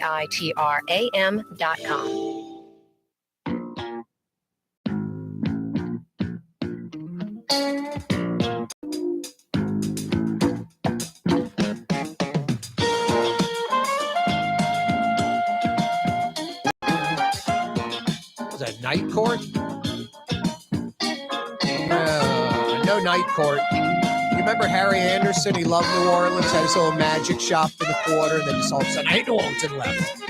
ITRAM.com. Was that night court? No night court. You remember Harry Anderson? He loved New Orleans, had his little magic shop in the quarter, and then just all of a sudden, ain't New Orleans and left.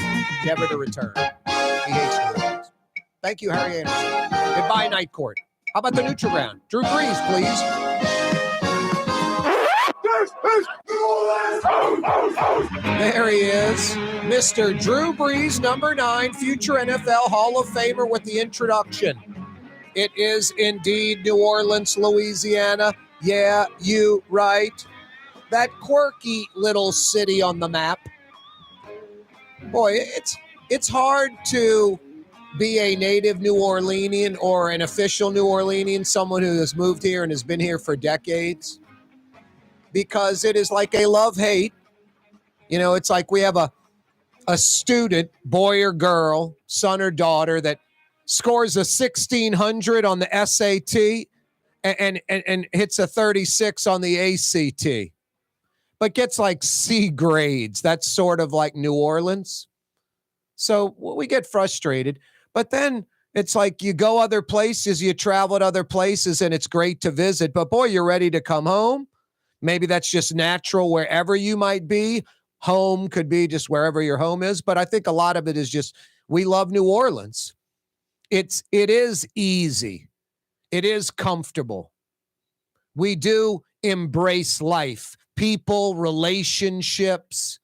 Never to return. He hates New Orleans. Thank you, Harry Anderson. Goodbye, night court. How about the neutral ground? Drew Brees, please. There he is. Mr. Drew Brees, number 9, future NFL Hall of Famer with the introduction. It is indeed New Orleans, Louisiana. Yeah, you right. That quirky little city on the map. Boy, it's hard to be a native New Orleanian or an official New Orleanian, someone who has moved here and has been here for decades, because it is like a love-hate. You know, it's like we have a student, boy or girl, son or daughter, that scores a 1,600 on the SAT and hits a 36 on the ACT, but gets like C grades. That's sort of like New Orleans. So we get frustrated, but then it's like you go other places, you travel to other places, and it's great to visit, but boy, you're ready to come home. Maybe that's just natural wherever you might be. Home could be just wherever your home is, but I think a lot of it is just we love New Orleans. It is easy. It is comfortable. We do embrace life, people, relationships.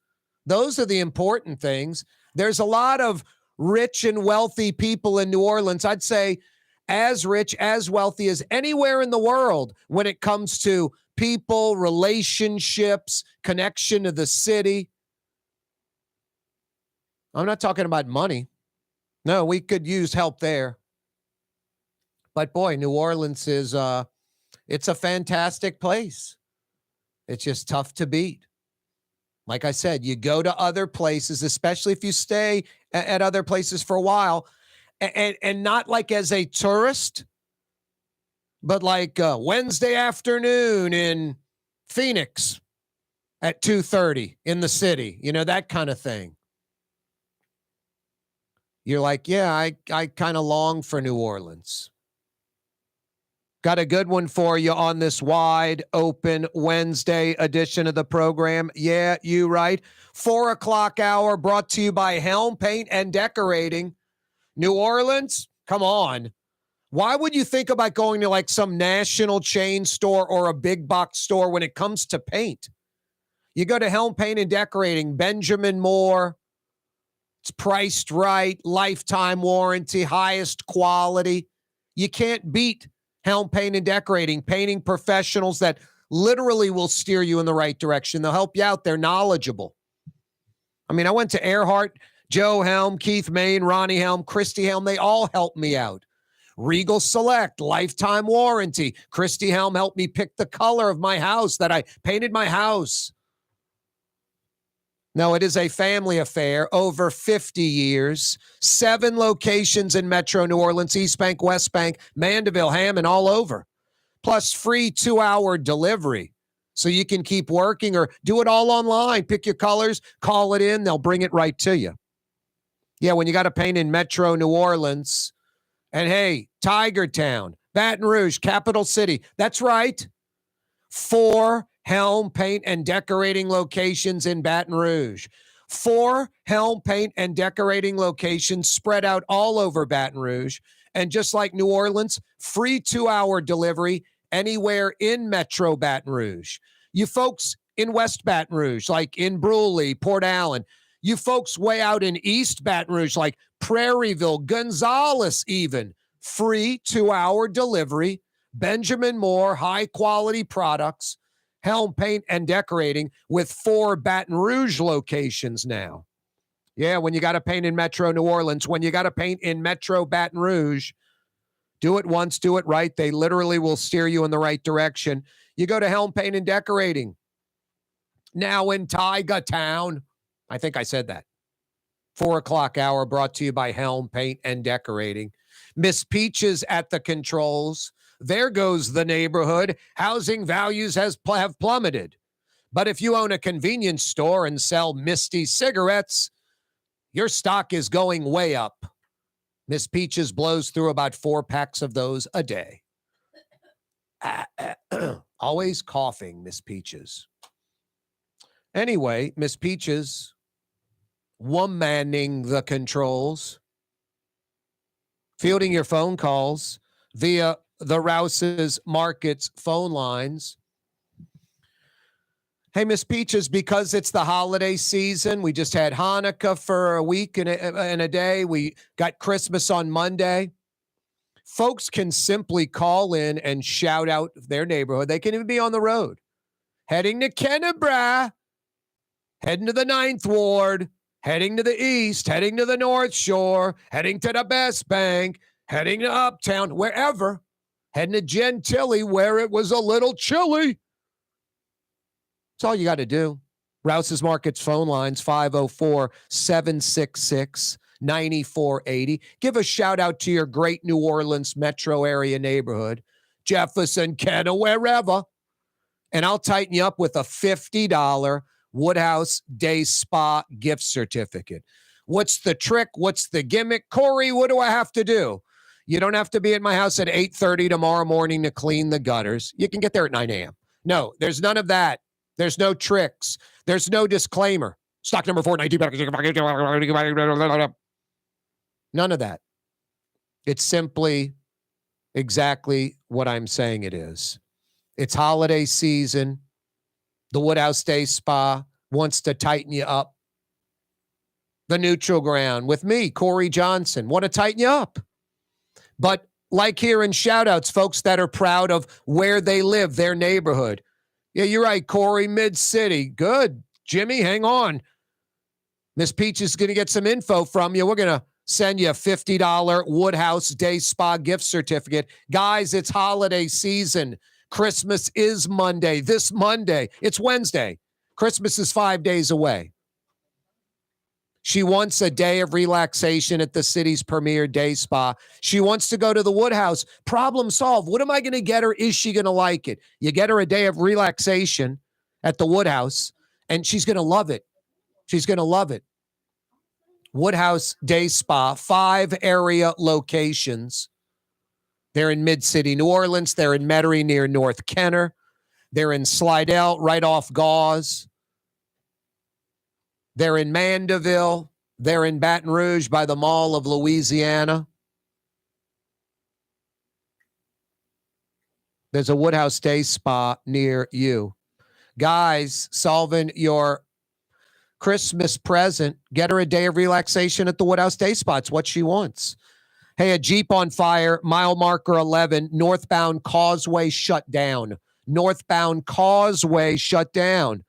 Those are the important things. There's a lot of rich and wealthy people in New Orleans. I'd say as rich, as wealthy as anywhere in the world when it comes to people, relationships, connection to the city. I'm not talking about money. No, we could use help there. But boy, New Orleans is, it's a fantastic place. It's just tough to beat. Like I said, you go to other places, especially if you stay at other places for a while, and not like as a tourist, but like Wednesday afternoon in Phoenix at 2:30 in the city, you know, that kind of thing. You're like, yeah, I kind of long for New Orleans. Got a good one for you on this wide open Wednesday edition of the program. Yeah, you right. 4 o'clock hour brought to you by Helm Paint and Decorating. New Orleans, come on. Why would you think about going to like some national chain store or a big box store when it comes to paint? You go to Helm Paint and Decorating, Benjamin Moore. It's priced right, lifetime warranty, highest quality. You can't beat Helm Paint and Decorating, painting professionals that literally will steer you in the right direction. They'll help you out. They're knowledgeable. I mean, I went to Earhart, Joe Helm, Keith Main, Ronnie Helm, Christy Helm. They all helped me out. Regal Select, lifetime warranty. Christy Helm helped me pick the color of my house that I painted my house. No, it is a family affair, over 50 years, 7 locations in Metro New Orleans, East Bank, West Bank, Mandeville, Hammond, all over. Plus free 2-hour delivery. So you can keep working or do it all online. Pick your colors, call it in, they'll bring it right to you. Yeah, when you got to paint in Metro New Orleans, and hey, Tiger Town, Baton Rouge, Capital City, that's right. 4 Helm Paint and Decorating locations in Baton Rouge. 4 Helm Paint and Decorating locations spread out all over Baton Rouge. And just like New Orleans, free 2-hour delivery anywhere in Metro Baton Rouge. You folks in West Baton Rouge, like in Bruley, Port Allen. You folks way out in East Baton Rouge, like Prairieville, Gonzales even. Free 2-hour delivery. Benjamin Moore, high-quality products. Helm Paint and Decorating with 4 Baton Rouge locations now. Yeah, when you got to paint in Metro New Orleans, when you got to paint in Metro Baton Rouge, do it once, do it right. They literally will steer you in the right direction. You go to Helm Paint and Decorating. Now in Tiger Town. I think I said that. 4 o'clock hour brought to you by Helm Paint and Decorating. Miss Peaches at the controls. There goes the neighborhood. Housing values have plummeted. But if you own a convenience store and sell Misty cigarettes, your stock is going way up. Miss Peaches blows through about 4 packs of those a day. Always coughing, Miss Peaches. Anyway, Miss Peaches, womaning the controls, fielding your phone calls via the Rouse's Markets phone lines. Hey, Miss Peaches, because it's the holiday season, we just had Hanukkah for a week and a day. We got Christmas on Monday. Folks can simply call in and shout out their neighborhood. They can even be on the road, heading to Kennebra, heading to the 9th Ward, heading to the east, heading to the North Shore, heading to the Best Bank, heading to Uptown, wherever, heading to Gentilly where it was a little chilly. That's all you got to do. Rouse's Markets phone lines, 504-766-9480. Give a shout out to your great New Orleans metro area neighborhood, Jefferson, Kenna, wherever. And I'll tighten you up with a $50 Woodhouse Day Spa gift certificate. What's the trick? What's the gimmick? Corey, what do I have to do? You don't have to be at my house at 8:30 tomorrow morning to clean the gutters. You can get there at 9 a.m. No, there's none of that. There's no tricks. There's no disclaimer. Stock number 419. None of that. It's simply exactly what I'm saying it is. It's holiday season. The Woodhouse Day Spa wants to tighten you up. The neutral ground with me, Corey Johnson, want to tighten you up. But like hearing shout outs, folks that are proud of where they live, their neighborhood. Yeah, you're right, Corey, Mid-City. Good. Jimmy, hang on. Miss Peach is going to get some info from you. We're going to send you a $50 Woodhouse Day Spa gift certificate. Guys, it's holiday season. Christmas is Monday. This Monday. It's Wednesday. Christmas is 5 days away. She wants a day of relaxation at the city's premier day spa. She wants to go to the Woodhouse. Problem solved. What am I going to get her? Is she going to like it? You get her a day of relaxation at the Woodhouse, and she's going to love it. She's going to love it. Woodhouse Day Spa, 5 area locations. They're in Mid-City, New Orleans. They're in Metairie near North Kenner. They're in Slidell, right off Gauze. They're in Mandeville. They're in Baton Rouge by the Mall of Louisiana. There's a Woodhouse Day Spa near you. Guys, solving your Christmas present. Get her a day of relaxation at the Woodhouse Day Spa. It's what she wants. Hey, a Jeep on fire, mile marker 11, northbound causeway shut down. Northbound causeway shut down.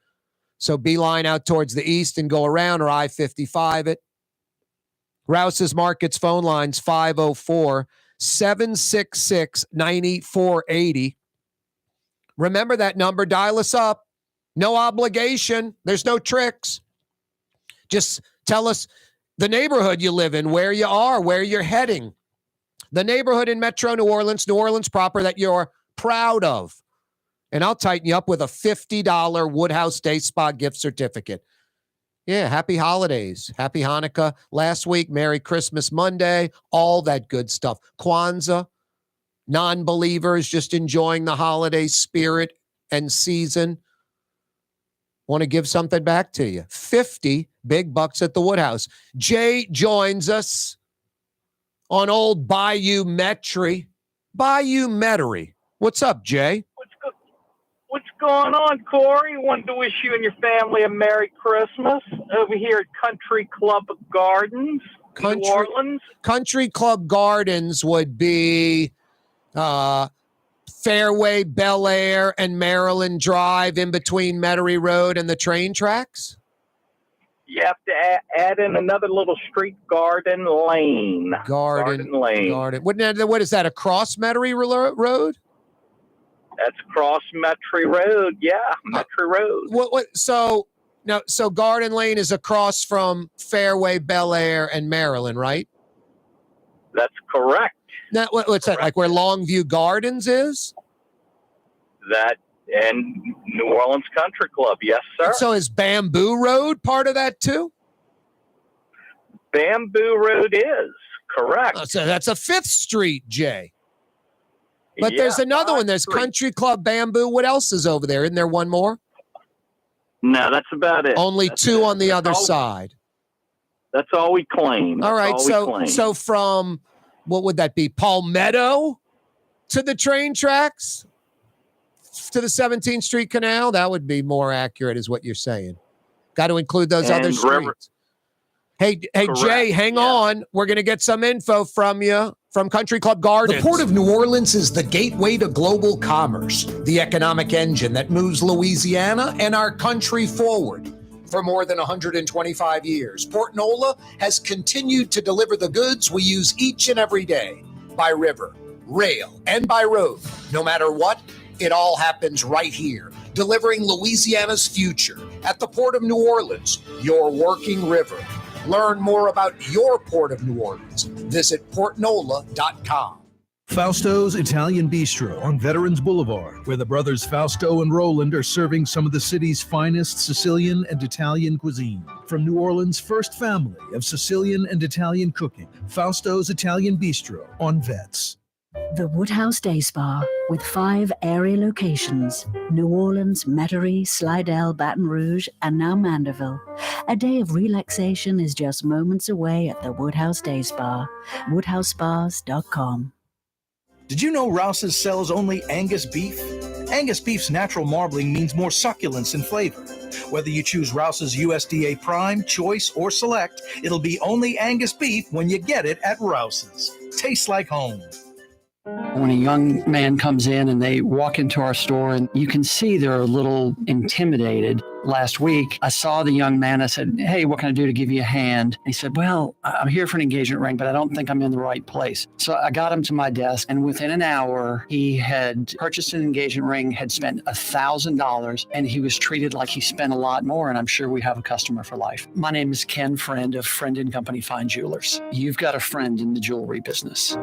So beeline out towards the east and go around, or I-55 it. Rouse's Markets phone lines, 504-766-9480. Remember that number. Dial us up. No obligation. There's no tricks. Just tell us the neighborhood you live in, where you are, where you're heading. The neighborhood in Metro New Orleans proper that you're proud of. And I'll tighten you up with a $50 Woodhouse Day Spa gift certificate. Yeah, happy holidays. Happy Hanukkah last week. Merry Christmas Monday. All that good stuff. Kwanzaa. Non-believers just enjoying the holiday spirit and season. Want to give something back to you. 50 big bucks at the Woodhouse. Jay joins us on old Bayou Metairie. Bayou Metairie. What's up, Jay? What's going on, Corey? Wanted to wish you and your family a Merry Christmas over here at Country Club Gardens, New Orleans. Country Club Gardens would be Fairway, Bel Air, and Maryland Drive in between Metairie Road and the train tracks? You have to add in another little street, Garden Lane. Garden Lane. What is that, across Metairie Road? That's across Metairie Road. Yeah, Metairie Road. So Now, so Garden Lane is across from Fairway, Bel Air, and Maryland, right? That's correct. Now, what's that, like where Longview Gardens is? That and New Orleans Country Club, yes, sir. So is Bamboo Road part of that too? Bamboo Road is correct. So that's a 5th Street, Jay. But there's another one. There's Country Club Bamboo. What else is over there? Isn't there one more? No, that's about it. Only that's 2 on the other side. That's all we claim. All right. So from, what would that be? Palmetto to the train tracks to the 17th Street Canal? That would be more accurate is what you're saying. Got to include those other streets. Hey, Jay, hang on. We're going to get some info from you from Country Club Gardens. The Port of New Orleans is the gateway to global commerce, the economic engine that moves Louisiana and our country forward. For more than 125 years, Port Nola has continued to deliver the goods we use each and every day by river, rail, and by road. No matter what, it all happens right here, delivering Louisiana's future at the Port of New Orleans, your working river. Learn more about your Port of New Orleans. Visit portnola.com. Fausto's Italian Bistro on Veterans Boulevard, where the brothers Fausto and Roland are serving some of the city's finest Sicilian and Italian cuisine. From New Orleans' first family of Sicilian and Italian cooking, Fausto's Italian Bistro on Vets. The Woodhouse Day Spa, with 5 area locations, New Orleans, Metairie, Slidell, Baton Rouge, and now Mandeville. A day of relaxation is just moments away at the Woodhouse Day Spa, woodhousespas.com. Did you know Rouse's sells only Angus beef? Angus beef's natural marbling means more succulence and flavor. Whether you choose Rouse's USDA Prime, Choice, or Select, it'll be only Angus beef when you get it at Rouse's. Tastes like home. When a young man comes in and they walk into our store and you can see they're a little intimidated. Last week, I saw the young man. I said, "Hey, what can I do to give you a hand?" He said, "Well, I'm here for an engagement ring, but I don't think I'm in the right place." So I got him to my desk, and within an hour, he had purchased an engagement ring, had spent $1,000, and he was treated like he spent a lot more, and I'm sure we have a customer for life. My name is Ken Friend of Friend & Company Fine Jewelers. You've got a friend in the jewelry business.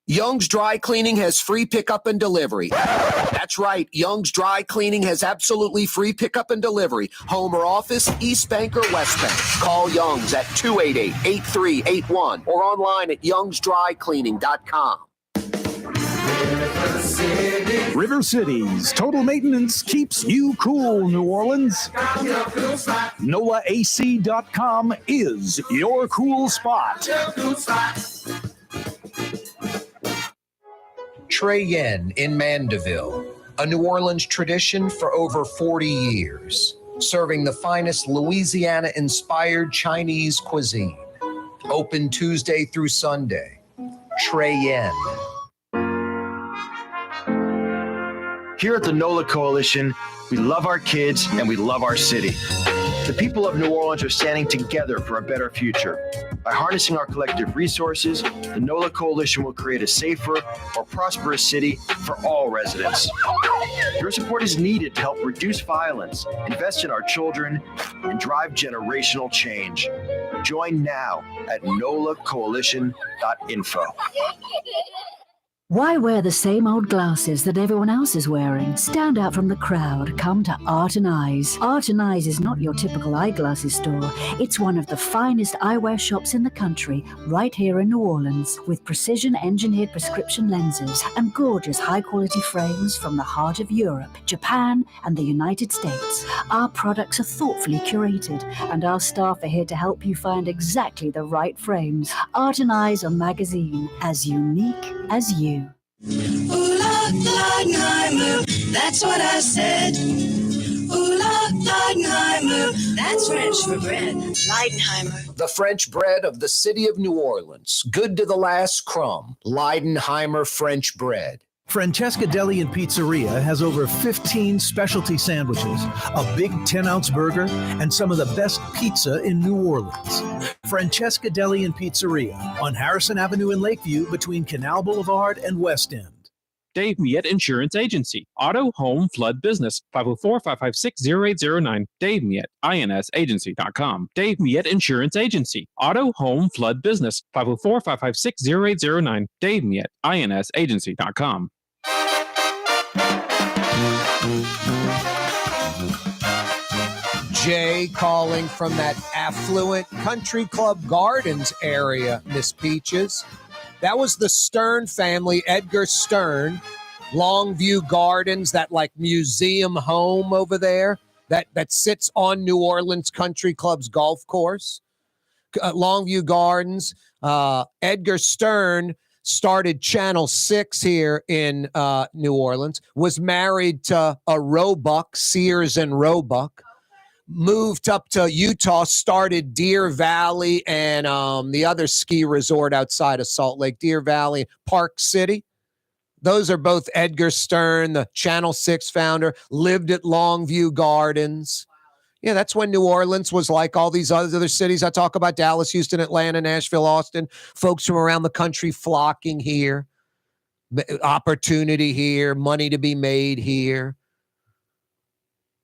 Young's Dry Cleaning has free pickup and delivery. That's right. Young's Dry Cleaning has absolutely free pickup and delivery. Home or office, East Bank or West Bank. Call Young's at 288-8381 or online at youngsdrycleaning.com. River Cities. Total maintenance keeps you cool, New Orleans. NolaAC.com is your cool spot. Trey Yen in Mandeville, a New Orleans tradition for over 40 years, serving the finest Louisiana-inspired Chinese cuisine. Open Tuesday through Sunday. Trey Yen. Here at the NOLA Coalition, we love our kids and we love our city. The people of New Orleans are standing together for a better future. By harnessing our collective resources, the NOLA Coalition will create a safer, more prosperous city for all residents. Your support is needed to help reduce violence, invest in our children, and drive generational change. Join now at nolacoalition.info. Why wear the same old glasses that everyone else is wearing? Stand out from the crowd. Come to Art and Eyes. Art and Eyes is not your typical eyeglasses store. It's one of the finest eyewear shops in the country, right here in New Orleans, with precision-engineered prescription lenses and gorgeous high-quality frames from the heart of Europe, Japan, and the United States. Our products are thoughtfully curated, and our staff are here to help you find exactly the right frames. Art and Eyes, a magazine as unique as you. Ooh la Leidenheimer, that's what I said. Ooh la Leidenheimer, that's French for bread. Leidenheimer. The French bread of the city of New Orleans. Good to the last crumb. Leidenheimer French bread. Francesca Deli and Pizzeria has over 15 specialty sandwiches, a big 10-ounce burger, and some of the best pizza in New Orleans. Francesca Deli and Pizzeria on Harrison Avenue in Lakeview between Canal Boulevard and West End. Dave Miette Insurance Agency. Auto, home, flood, business. 504-556-0809. Dave Miette, insagency.com. Dave Miette Insurance Agency. Auto, home, flood, business. 504-556-0809. Dave Miette, insagency.com. Jay calling from that affluent Country Club Gardens area, Miss Peaches. That was the Stern family, Edgar Stern, Longview Gardens, that like museum home over there that sits on New Orleans Country Club's golf course. Longview Gardens. Edgar Stern started Channel 6 here in New Orleans, was married to a Roebuck, Sears and Roebuck. Moved up to Utah, started Deer Valley and the other ski resort outside of Salt Lake, Deer Valley, Park City. Those are both Edgar Stern, the Channel 6 founder, lived at Longview Gardens. Yeah, that's when New Orleans was like all these other cities I talk about, Dallas, Houston, Atlanta, Nashville, Austin, folks from around the country flocking here, opportunity here, money to be made here.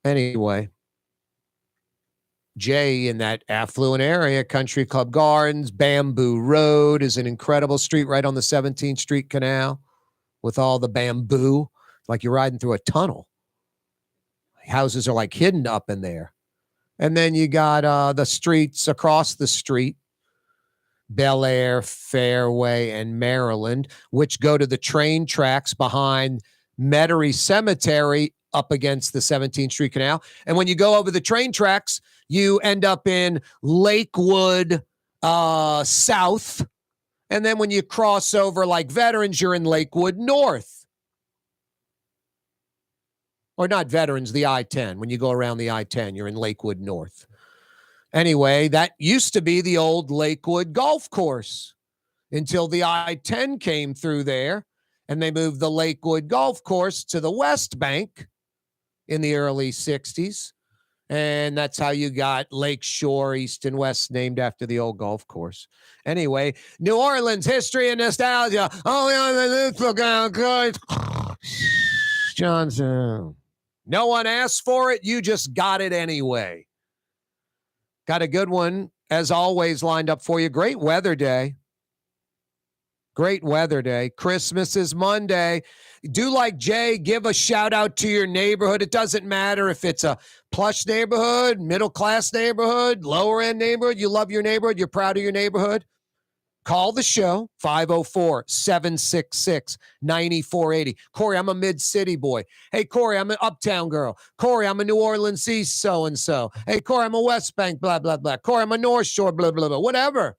Anyway. Jay in that affluent area, Country Club Gardens, Bamboo Road is an incredible street right on the 17th Street Canal with all the bamboo, like you're riding through a tunnel. Houses are like hidden up in there. And then you got the streets across the street, Bel Air, Fairway, and Maryland, which go to the train tracks behind Metairie Cemetery up against the 17th Street Canal. And when you go over the train tracks, you end up in Lakewood South. And then when you cross over like Veterans, you're in Lakewood North. Or not Veterans, the I-10. When you go around the I-10, you're in Lakewood North. Anyway, that used to be the old Lakewood Golf Course until the I-10 came through there. And they moved the Lakewood Golf Course to the West Bank in the early 60s. And that's how you got Lake Shore, East and West, named after the old golf course. Anyway, New Orleans history and nostalgia. Oh, yeah, this look out good. Johnson. No one asked for it. You just got it anyway. Got a good one, as always, lined up for you. Great weather day. Great weather day. Christmas is Monday. Do like Jay, give a shout out to your neighborhood. It doesn't matter if it's a plush neighborhood, middle class neighborhood, lower end neighborhood. You love your neighborhood. You're proud of your neighborhood. Call the show, 504-766-9480. Corey, I'm a mid-city boy. Hey, Corey, I'm an uptown girl. Corey, I'm a New Orleans East so-and-so. Hey, Corey, I'm a West Bank, blah, blah, blah. Corey, I'm a North Shore, blah, blah, blah. Whatever.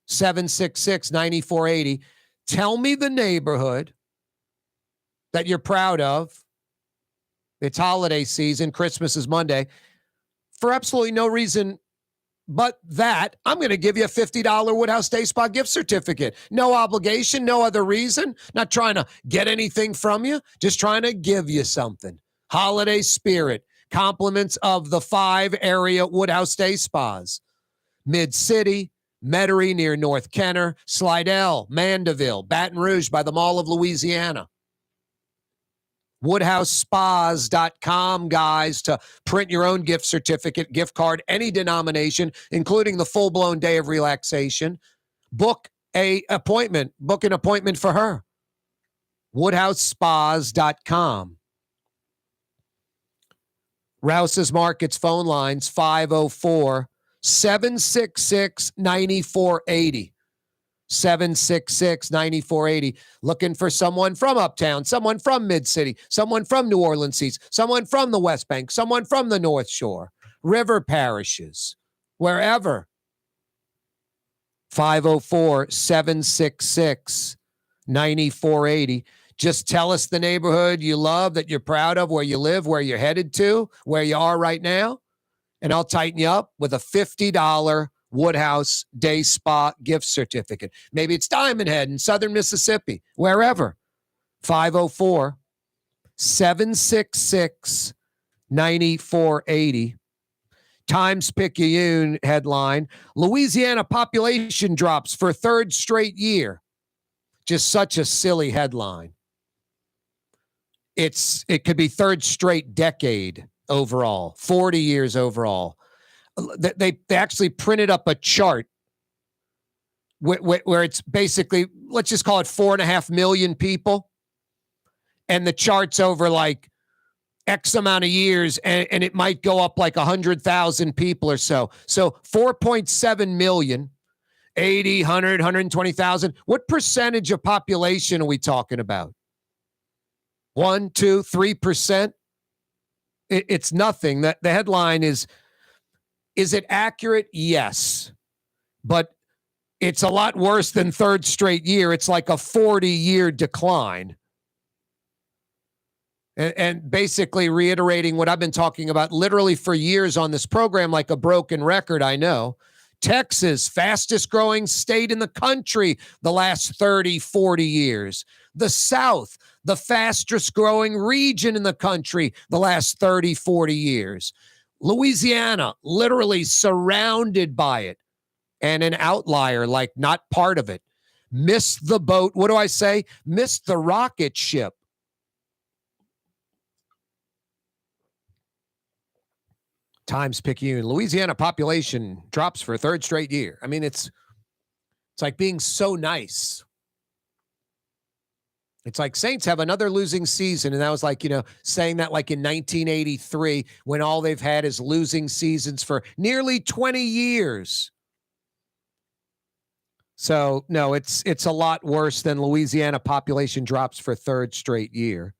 766-9480. Tell me the neighborhood that you're proud of. It's holiday season. Christmas is Monday. For absolutely no reason but that, I'm going to give you a $50 Woodhouse Day Spa gift certificate. No obligation, no other reason. Not trying to get anything from you. Just trying to give you something. Holiday spirit. Compliments of the 5 area Woodhouse Day Spas. Mid-City, Metairie near North Kenner, Slidell, Mandeville, Baton Rouge by the Mall of Louisiana. WoodhouseSpas.com, guys, to print your own gift certificate, gift card, any denomination, including the full-blown day of relaxation. Book an appointment for her. WoodhouseSpas.com. Rouse's Markets phone lines, 504-766-9480. 766-9480. Looking for someone from Uptown, someone from Mid-City, someone from New Orleans East, someone from the West Bank, someone from the North Shore, river parishes, wherever. 504-766-9480. Just tell us the neighborhood you love, that you're proud of, where you live, where you're headed to, where you are right now, and I'll tighten you up with a $50 Woodhouse Day Spa gift certificate. Maybe it's Diamond Head in southern Mississippi, wherever. 504-766-9480. Times-Picayune headline, Louisiana population drops for 3rd straight year. Just such a silly headline. It could be third straight decade overall, 40 years overall. They actually printed up a chart where it's basically, let's just call it 4.5 million people. And the chart's over like X amount of years, and it might go up like 100,000 people or so. So 4.7 million, 80, 100, 120,000. What percentage of population are we talking about? 1, 2, 3%? It's nothing. The headline is it accurate? Yes. But it's a lot worse than third straight year. It's like a 40-year decline. And basically reiterating what I've been talking about literally for years on this program, like a broken record, I know. Texas, fastest growing state in the country the last 30, 40 years. The South, the fastest growing region in the country the last 30, 40 years. Louisiana, literally surrounded by it. And an outlier, like not part of it. Missed the boat. What do I say? Missed the rocket ship. Times-Picayune. Louisiana population drops for a third straight year. I mean, it's like being so nice. It's like Saints have another losing season. And that was like, saying that like in 1983 when all they've had is losing seasons for nearly 20 years. So, no, it's a lot worse than Louisiana population drops for third straight year.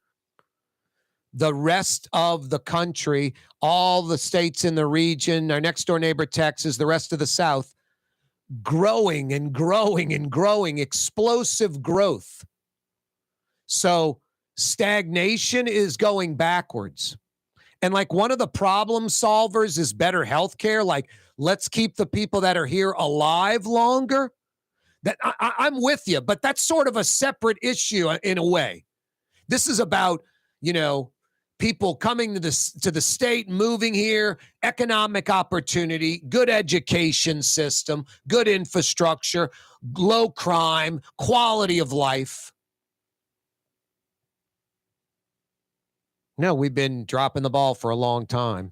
The rest of the country, all the states in the region, our next door neighbor, Texas, the rest of the South, growing and growing and growing, explosive growth. So stagnation is going backwards. And like one of the problem solvers is better healthcare. Like, let's keep the people that are here alive longer. That I'm with you, but that's sort of a separate issue in a way. This is about, people coming to the state, moving here, economic opportunity, good education system, good infrastructure, low crime, quality of life. No, we've been dropping the ball for a long time.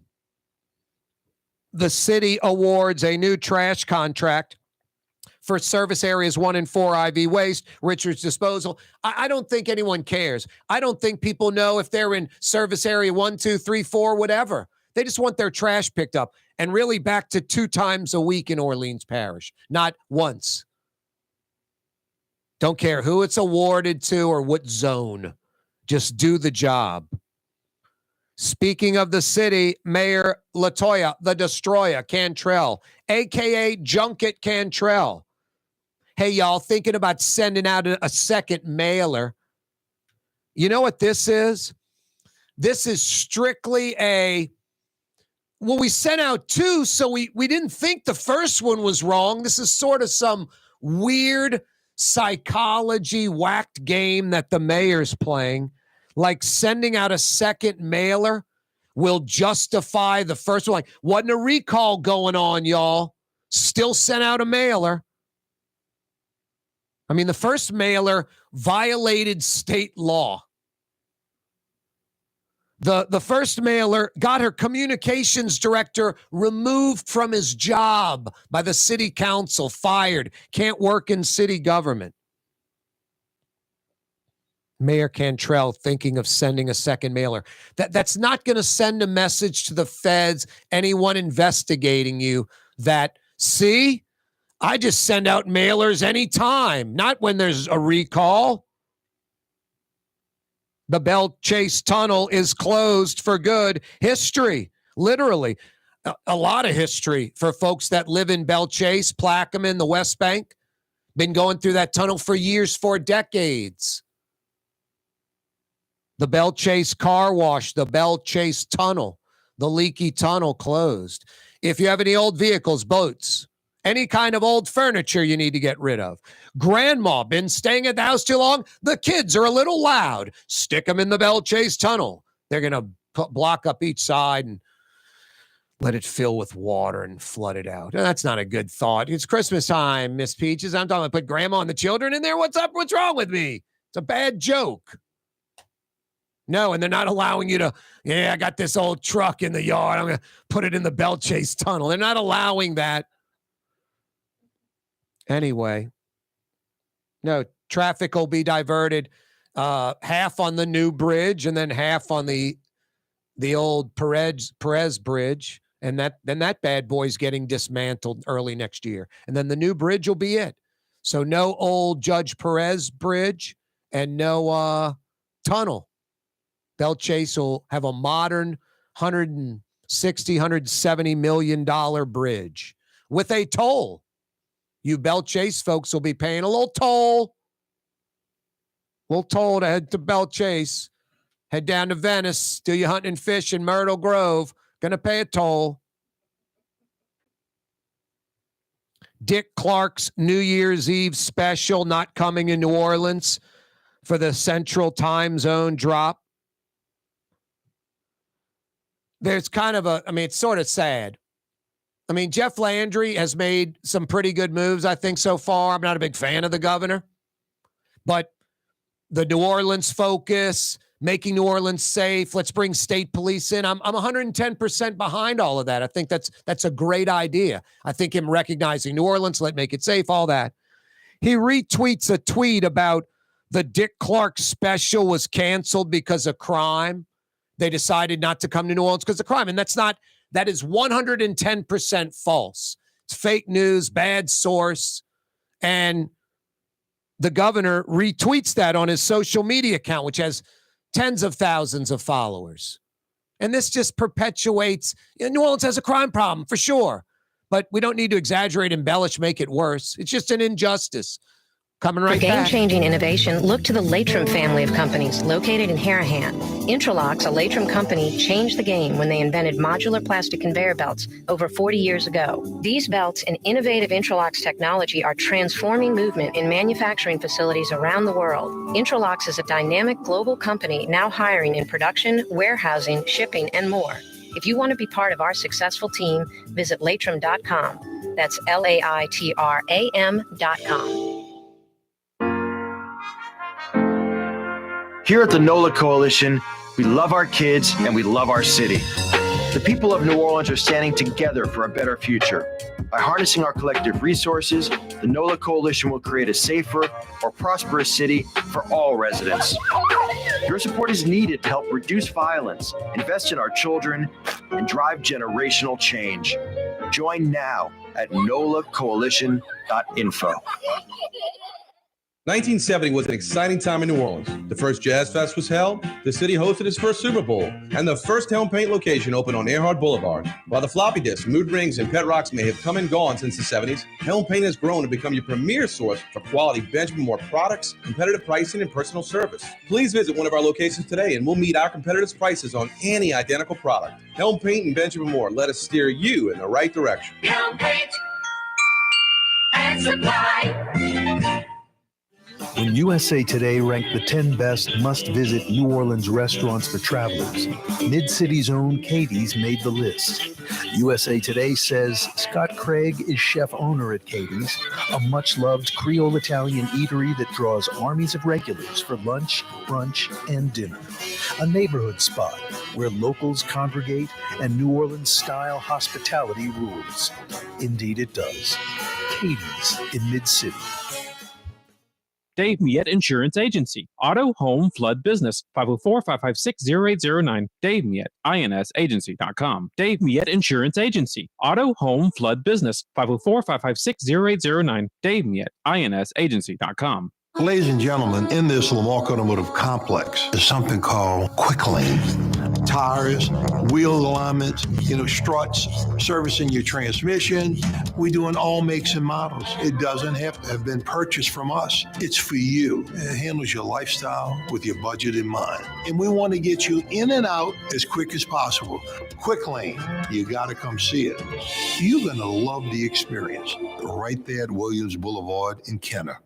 The city awards a new trash contract for service areas 1 and 4 IV Waste, Richards Disposal. I don't think anyone cares. I don't think people know if they're in service area 1, 2, 3, 4, whatever. They just want their trash picked up, and really back to 2 times a week in Orleans Parish, not once. Don't care who it's awarded to or what zone. Just do the job. Speaking of the city, Mayor Latoya, the Destroyer, Cantrell, a.k.a. Junket Cantrell. Hey, y'all, thinking about sending out a second mailer. You know what this is? This is strictly we sent out 2, so we didn't think the first one was wrong. This is sort of some weird psychology whacked game that the mayor's playing. Like sending out a second mailer will justify the first one. Like, wasn't a recall going on, y'all. Still sent out a mailer. I mean, the first mailer violated state law. The first mailer got her communications director removed from his job by the city council, fired, can't work in city government. Mayor Cantrell thinking of sending a second mailer. That's not going to send a message to the feds, anyone investigating you, that, see, I just send out mailers anytime, not when there's a recall. The Belle Chase Tunnel is closed for good. History, literally. A lot of history for folks that live in Belle Chase, Plaquemine, the West Bank. Been going through that tunnel for years, for decades. The Belle Chase car wash, the Belle Chase tunnel, the leaky tunnel closed. If you have any old vehicles, boats, any kind of old furniture you need to get rid of. Grandma been staying at the house too long. The kids are a little loud. Stick them in the Belle Chase tunnel. They're going to block up each side and let it fill with water and flood it out. That's not a good thought. It's Christmas time, Miss Peaches. I'm talking about put grandma and the children in there. What's up? What's wrong with me? It's a bad joke. No, and they're not allowing you to, I got this old truck in the yard. I'm going to put it in the Bell Chase Tunnel. They're not allowing that. Anyway, no, traffic will be diverted half on the new bridge and then half on the old Perez Bridge. And then that bad boy's getting dismantled early next year. And then the new bridge will be it. So no old Judge Perez Bridge and no tunnel. Bell Chase will have a modern $160, $170 million bridge with a toll. You Bell Chase folks will be paying a little toll to head to Bell Chase. Head down to Venice, do your hunting and fish in Myrtle Grove. Going to pay a toll. Dick Clark's New Year's Eve special not coming in New Orleans for the Central Time Zone drop. There's kind of it's sort of sad. Jeff Landry has made some pretty good moves, I think, so far. I'm not a big fan of the governor. But the New Orleans focus, making New Orleans safe, let's bring state police in. I'm 110% behind all of that. I think that's a great idea. I think him recognizing New Orleans, let's make it safe, all that. He retweets a tweet about the Dick Clark special was canceled because of crime. They decided not to come to New Orleans because of crime. And that is 110% false. It's fake news, bad source. And the governor retweets that on his social media account, which has tens of thousands of followers. And this just perpetuates, New Orleans has a crime problem for sure, but we don't need to exaggerate, embellish, make it worse. It's just an injustice. Coming right back. For game-changing innovation, look to the Latrim family of companies located in Harahan. Intralocks, a Latrim company, changed the game when they invented modular plastic conveyor belts over 40 years ago. These belts and innovative Intralocks technology are transforming movement in manufacturing facilities around the world. Intralocks is a dynamic global company now hiring in production, warehousing, shipping, and more. If you want to be part of our successful team, visit Latrim.com. That's LAITRAM.com. Here at the NOLA Coalition, we love our kids and we love our city. The people of New Orleans are standing together for a better future. By harnessing our collective resources, the NOLA Coalition will create a safer, more prosperous city for all residents. Your support is needed to help reduce violence, invest in our children, and drive generational change. Join now at nolacoalition.info. 1970 was an exciting time in New Orleans. The first Jazz Fest was held, the city hosted its first Super Bowl, and the first Helm Paint location opened on Earhart Boulevard. While the floppy disks, mood rings, and pet rocks may have come and gone since the 70s, Helm Paint has grown to become your premier source for quality Benjamin Moore products, competitive pricing, and personal service. Please visit one of our locations today and we'll meet our competitors' prices on any identical product. Helm Paint and Benjamin Moore, let us steer you in the right direction. Helm Paint and Supply. When USA Today ranked the 10 best must-visit New Orleans restaurants for travelers, Mid-City's own Katie's made the list. USA Today says Scott Craig is chef-owner at Katie's, a much-loved Creole Italian eatery that draws armies of regulars for lunch, brunch, and dinner. A neighborhood spot where locals congregate and New Orleans-style hospitality rules. Indeed it does. Katie's in Mid-City. Dave Miette Insurance Agency. Auto, home, flood, business. 504-556-0809. Dave Miette, INSagency.com. Dave Miette Insurance Agency. Auto, home, flood, business. 504-556-0809. Dave Miette, INSagency.com. Ladies and gentlemen, in this Lamarck Automotive Complex is something called Quick Lane. Tires, wheel alignments, struts, servicing your transmission. We do in all makes and models. It doesn't have to have been purchased from us. It's for you. It handles your lifestyle with your budget in mind. And we want to get you in and out as quick as possible. Quick Lane, you got to come see it. You're going to love the experience right there at Williams Boulevard in Kenner.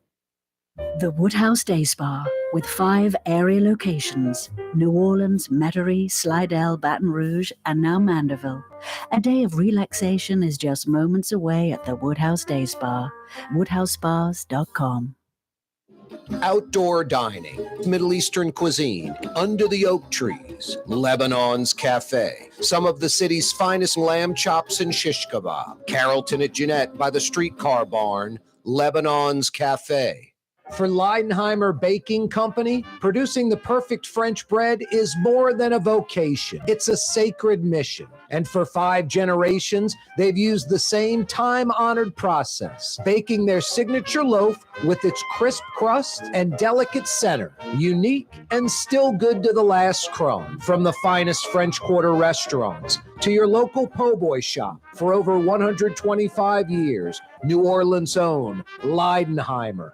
The Woodhouse Day Spa, with 5 area locations: New Orleans, Metairie, Slidell, Baton Rouge, and now Mandeville. A day of relaxation is just moments away at the Woodhouse Day Spa. WoodhouseSpas.com. Outdoor dining, Middle Eastern cuisine, under the oak trees, Lebanon's Cafe, some of the city's finest lamb chops and shish kebab, Carrollton at Jeanette by the streetcar barn, Lebanon's Cafe. For Leidenheimer Baking Company, producing the perfect French bread is more than a vocation. It's a sacred mission. And for 5 generations, they've used the same time-honored process, baking their signature loaf with its crisp crust and delicate center, unique and still good to the last crumb. From the finest French Quarter restaurants to your local po' boy shop, for over 125 years, New Orleans' own Leidenheimer.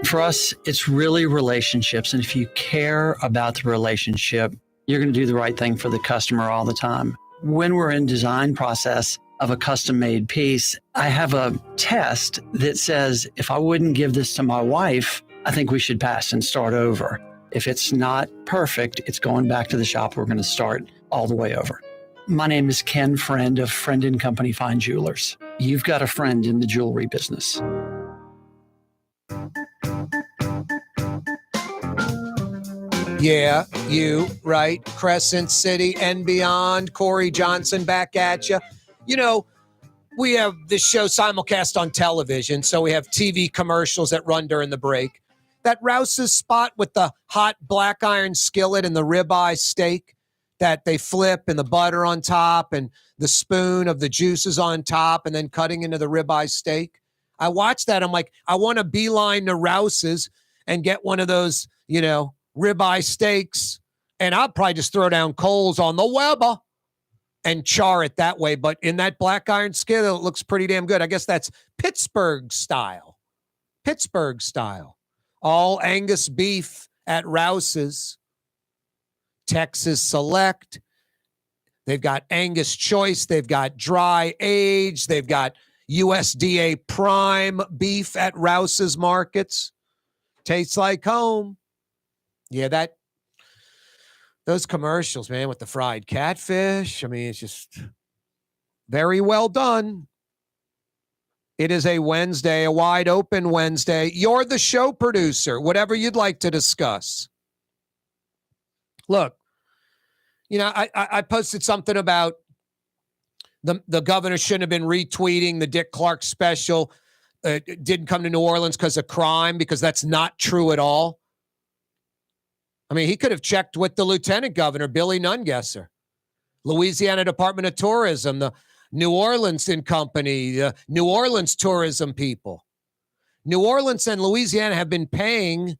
For us, it's really relationships. And if you care about the relationship, you're going to do the right thing for the customer all the time. When we're in design process of a custom made piece, I have a test that says, if I wouldn't give this to my wife, I think we should pass and start over. If it's not perfect, it's going back to the shop. We're going to start all the way over. My name is Ken Friend of Friend & Company Fine Jewelers. You've got a friend in the jewelry business. Yeah, you, right? Crescent City and beyond. Corey Johnson back at you. You know, we have this show simulcast on television, so we have TV commercials that run during the break. That Rouse's spot with the hot black iron skillet and the ribeye steak that they flip and the butter on top and the spoon of the juices on top and then cutting into the ribeye steak. I watched that. I'm like, I want to beeline to Rouse's and get one of those, you know, ribeye steaks, and I'll probably just throw down coals on the Weber and char it that way. But in that black iron skillet, it looks pretty damn good. I guess that's Pittsburgh style. Pittsburgh style. All Angus beef at Rouse's. Texas Select. They've got Angus Choice. They've got dry age. They've got USDA prime beef at Rouse's markets. Tastes like home. Yeah, those commercials, man, with the fried catfish. I mean, it's just very well done. It is a Wednesday, a wide open Wednesday. You're the show producer, whatever you'd like to discuss. Look, you know, I posted something about the governor shouldn't have been retweeting the Dick Clark special. Didn't come to New Orleans because of crime, because that's not true at all. I mean, he could have checked with the lieutenant governor, Billy Nungesser, Louisiana Department of Tourism, the New Orleans and Company, the New Orleans tourism people. New Orleans and Louisiana have been paying,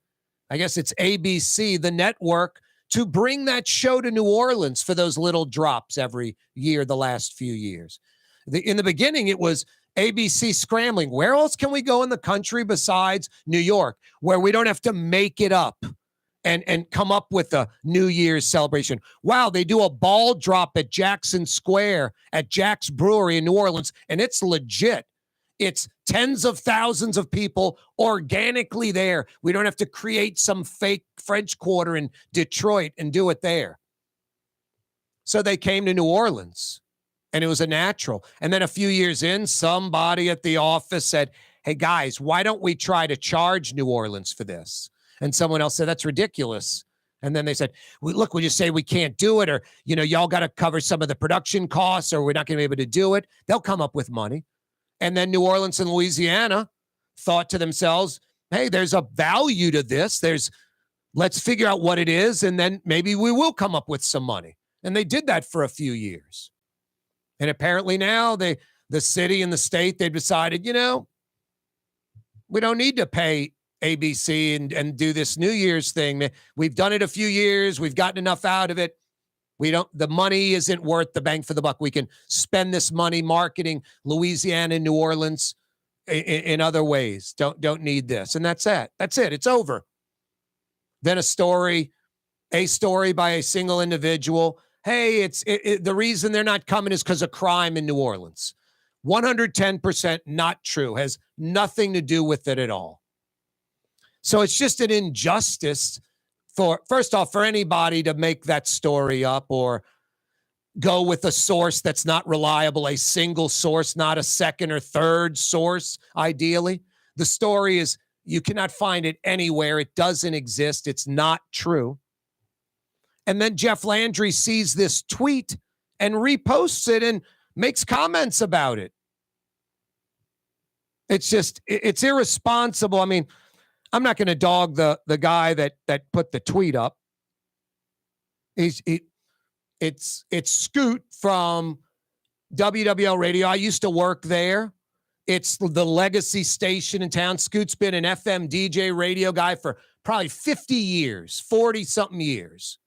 I guess it's ABC, the network, to bring that show to New Orleans for those little drops every year the last few years. In the beginning, it was ABC scrambling. Where else can we go in the country besides New York, where we don't have to make it up and come up with a New Year's celebration? Wow, they do a ball drop at Jackson Square at Jack's Brewery in New Orleans, and it's legit. It's tens of thousands of people organically there. We don't have to create some fake French Quarter in Detroit and do it there. So they came to New Orleans, and it was a natural. And then a few years in, somebody at the office said, hey, guys, why don't we try to charge New Orleans for this? And someone else said, that's ridiculous. And then they said, look, we just say we can't do it, or, you know, y'all got to cover some of the production costs, or we're not going to be able to do it. They'll come up with money. And then New Orleans and Louisiana thought to themselves, hey, there's a value to this. Let's figure out what it is, and then maybe we will come up with some money. And they did that for a few years. And apparently now the city and the state, they've decided, you know, we don't need to pay ABC and do this New Year's thing. We've done it a few years. We've gotten enough out of it. The money isn't worth the bang for the buck. We can spend this money marketing Louisiana and New Orleans in other ways. Don't need this. And that's it. That's it. It's over. Then a story by a single individual. Hey, the reason they're not coming is because of crime in New Orleans. 110% not true. Has nothing to do with it at all. So it's just an injustice first off, for anybody to make that story up or go with a source that's not reliable, a single source, not a second or third source, ideally. The story is you cannot find it anywhere. It doesn't exist. It's not true. And then Jeff Landry sees this tweet and reposts it and makes comments about it. It's irresponsible. I mean, I'm not going to dog the guy that put the tweet up. It's Scoot from WWL Radio. I used to work there. It's the legacy station in town. Scoot's been an FM DJ radio guy for probably 50 years, 40-something years.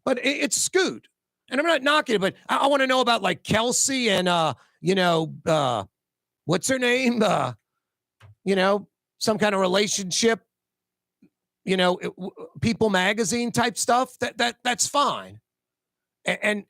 But it's Scoot. And I'm not knocking it, but I want to know about like Kelsey and, what's her name? Some kind of relationship, People Magazine type stuff. That's fine. And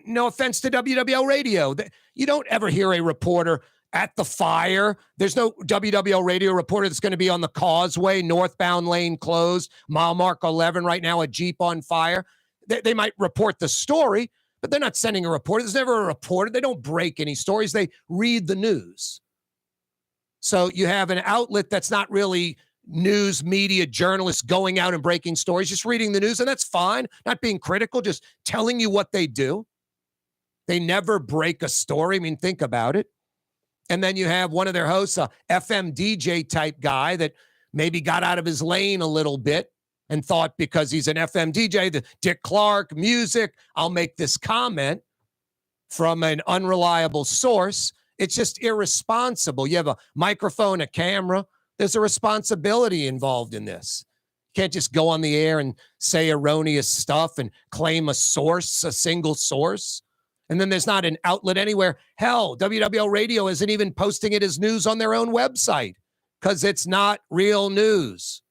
no offense to WWL Radio, you don't ever hear a reporter at the fire. There's no WWL Radio reporter that's going to be on the causeway, northbound lane closed, mile mark 11 right now, a Jeep on fire. They might report the story, but they're not sending a reporter. There's never a reporter. They don't break any stories. They read the news. So you have an outlet that's not really news media journalists going out and breaking stories, just reading the news, and that's fine. Not being critical, just telling you what they do. They never break a story. I mean, think about it. And then you have one of their hosts, a FM DJ type guy that maybe got out of his lane a little bit and thought because he's an FM DJ, the Dick Clark music, I'll make this comment from an unreliable source. It's just irresponsible. You have a microphone, a camera. There's a responsibility involved in this. You can't just go on the air and say erroneous stuff and claim a source, a single source. And then there's not an outlet anywhere. Hell, WWL Radio isn't even posting it as news on their own website because it's not real news.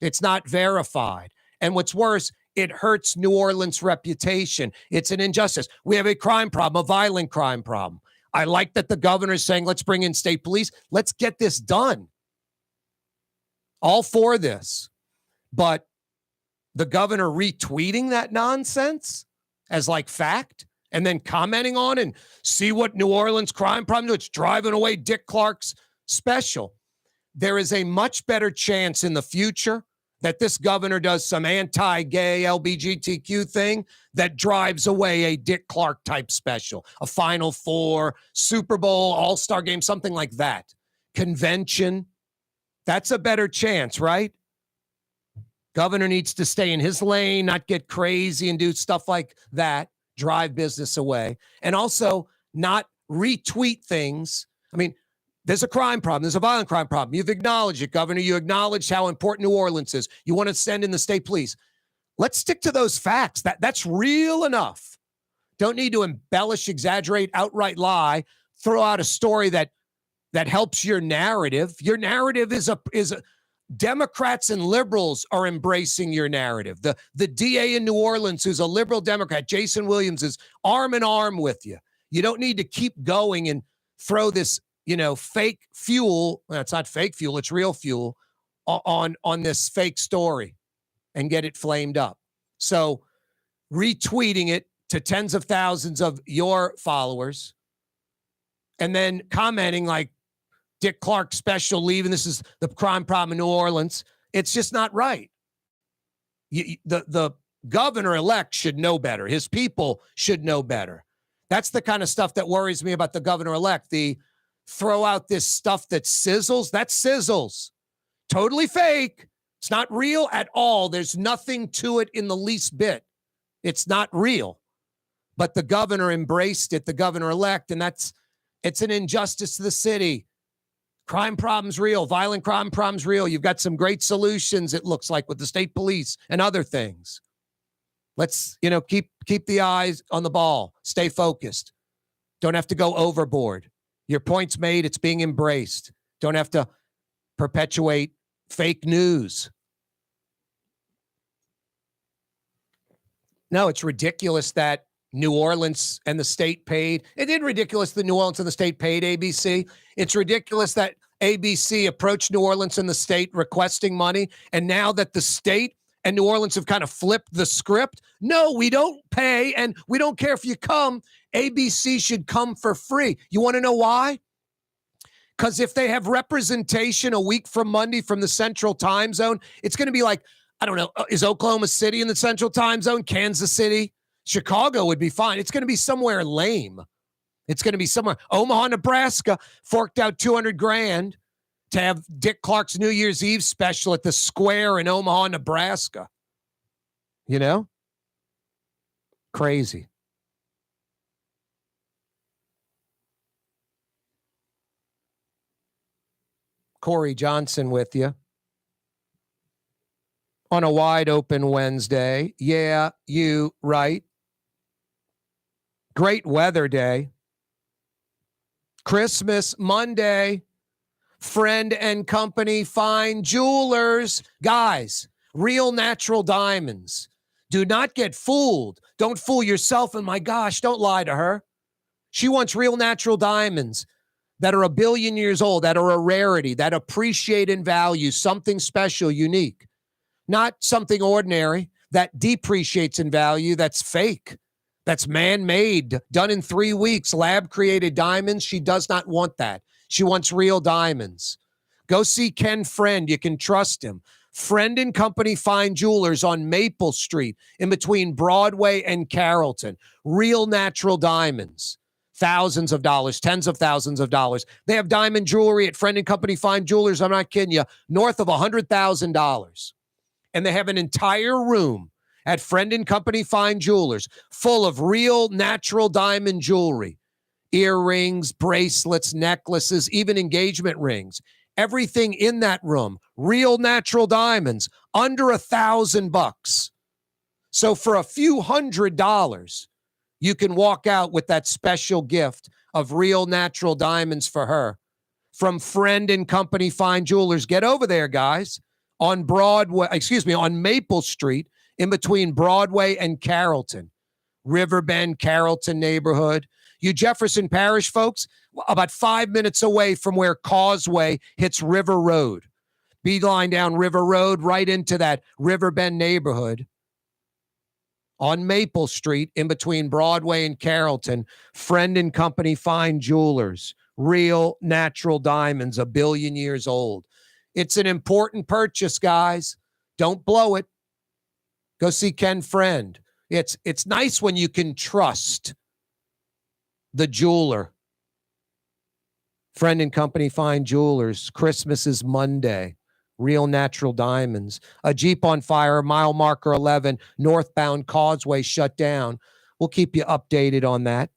It's not verified. And what's worse, it hurts New Orleans' reputation. It's an injustice. We have a crime problem, a violent crime problem. I like that the governor is saying, let's bring in state police. Let's get this done. All for this. But the governor retweeting that nonsense as like fact and then commenting on and see what New Orleans crime problem do. It's driving away Dick Clark's special. There is a much better chance in the future that this governor does some anti-gay LGBTQ thing that drives away a Dick Clark type special, a Final Four, Super Bowl, All-Star game, something like that. Convention. That's a better chance, right? Governor needs to stay in his lane, not get crazy and do stuff like that, drive business away, and also not retweet things. I mean, there's a crime problem. There's a violent crime problem. You've acknowledged it, Governor. You acknowledged how important New Orleans is. You want to send in the state police. Let's stick to those facts. That's real enough. Don't need to embellish, exaggerate, outright lie, throw out a story that helps your narrative. Your narrative is Democrats and liberals are embracing your narrative. The DA in New Orleans, who's a liberal Democrat, Jason Williams, is arm in arm with you. You don't need to keep going and throw this, fake fuel. Well, it's not fake fuel. It's real fuel on this fake story and get it flamed up. So retweeting it to tens of thousands of your followers and then commenting like Dick Clark special leaving. This is the crime problem in New Orleans. It's just not right. The governor-elect should know better. His people should know better. That's the kind of stuff that worries me about the governor-elect. The throw out this stuff that sizzles. That sizzles. Totally fake. It's not real at all. There's nothing to it in the least bit. It's not real. But the governor embraced it, the governor-elect, and it's an injustice to the city. Crime problem's real. Violent crime problem's real. You've got some great solutions, it looks like, with the state police and other things. Let's, keep the eyes on the ball. Stay focused. Don't have to go overboard. Your point's made. It's being embraced. Don't have to perpetuate fake news. No, it's ridiculous that New Orleans and the state paid. It is ridiculous that New Orleans and the state paid ABC. It's ridiculous that ABC approached New Orleans and the state requesting money, and now that the state and New Orleans have kind of flipped the script, no, we don't pay, and we don't care if you come. ABC should come for free. You want to know why? Because if they have representation a week from Monday from the Central Time Zone, it's going to be like, I don't know, is Oklahoma City in the Central Time Zone? Kansas City? Chicago would be fine. It's going to be somewhere lame. It's going to be somewhere. Omaha, Nebraska forked out $200,000 to have Dick Clark's New Year's Eve special at the Square in Omaha, Nebraska. You know? Crazy. Corey Johnson with you on a wide open Wednesday. Yeah, you right. Great weather day. Christmas Monday. Friend and Company Fine Jewelers. Guys, real natural diamonds. Do not get fooled. Don't fool yourself. And my gosh, don't lie to her. She wants real natural diamonds that are 1 billion years old, that are a rarity, that appreciate in value, something special, unique. Not something ordinary that depreciates in value, that's fake, that's man-made, done in 3 weeks, lab-created diamonds. She does not want that. She wants real diamonds. Go see Ken Friend. You can trust him. Friend and Company Fine Jewelers on Maple Street in between Broadway and Carrollton. Real natural diamonds. Thousands of dollars, tens of thousands of dollars. They have diamond jewelry at Friend and Company Fine Jewelers, I'm not kidding you, north of $100,000. And they have an entire room at Friend and Company Fine Jewelers full of real natural diamond jewelry. Earrings, bracelets, necklaces, even engagement rings. Everything in that room, real natural diamonds, under $1,000. So for a few $100s, you can walk out with that special gift of real natural diamonds for her from Friend and Company Fine Jewelers. Get over there, guys, on on Maple Street in between Broadway and Carrollton, Riverbend, Carrollton neighborhood. You Jefferson Parish folks, about 5 minutes away from where Causeway hits River Road. Beeline down River Road right into that Riverbend neighborhood. On Maple Street in between Broadway and Carrollton, Friend and Company Fine Jewelers. Real natural diamonds, 1 billion years old. It's an important purchase, guys. Don't blow it. Go see Ken Friend. It's nice when you can trust the jeweler. Friend and Company Fine Jewelers. Christmas is Monday. Real natural diamonds. A Jeep on fire, mile marker 11, northbound Causeway shut down. We'll keep you updated on that.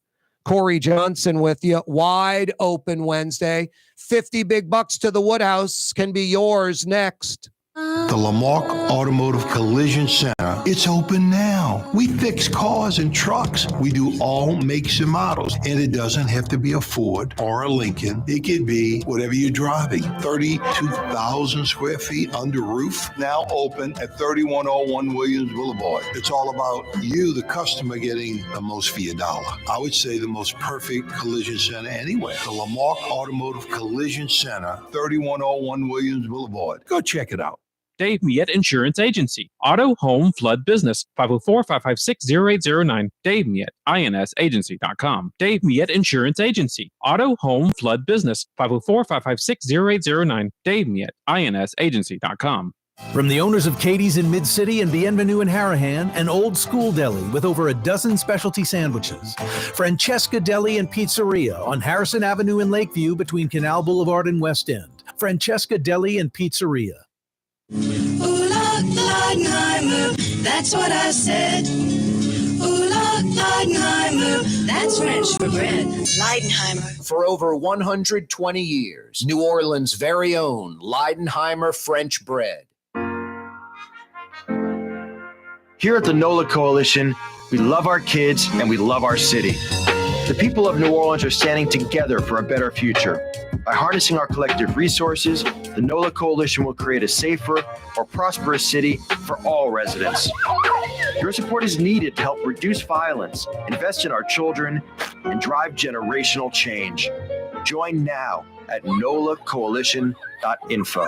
Corey Johnson with you. Wide open Wednesday. 50 big bucks to the Woodhouse can be yours next. The Lamarck Automotive Collision Center, it's open now. We fix cars and trucks. We do all makes and models. And it doesn't have to be a Ford or a Lincoln. It could be whatever you're driving. 32,000 square feet under roof, now open at 3101 Williams Boulevard. It's all about you, the customer, getting the most for your dollar. I would say the most perfect collision center anywhere. The Lamarck Automotive Collision Center, 3101 Williams Boulevard. Go check it out. Dave Miette Insurance Agency. Auto, home, flood, business. 504-556-0809. Dave Miette, INSagency.com. Dave Miette Insurance Agency. Auto, home, flood, business. 504-556-0809. Dave Miette, INSagency.com. From the owners of Katie's in Mid-City and Bienvenue in Harahan, an old school deli with over a dozen specialty sandwiches. Francesca Deli and Pizzeria on Harrison Avenue in Lakeview between Canal Boulevard and West End. Francesca Deli and Pizzeria. Ooh, Leidenheimer, that's what I said. Ooh, Leidenheimer, that's French for bread. Leidenheimer. For over 120 years, New Orleans' very own Leidenheimer French bread. Here at the NOLA Coalition, we love our kids and we love our city. The people of New Orleans are standing together for a better future. By harnessing our collective resources, the NOLA Coalition will create a safer, more prosperous city for all residents. Your support is needed to help reduce violence, invest in our children, and drive generational change. Join now at nolacoalition.info.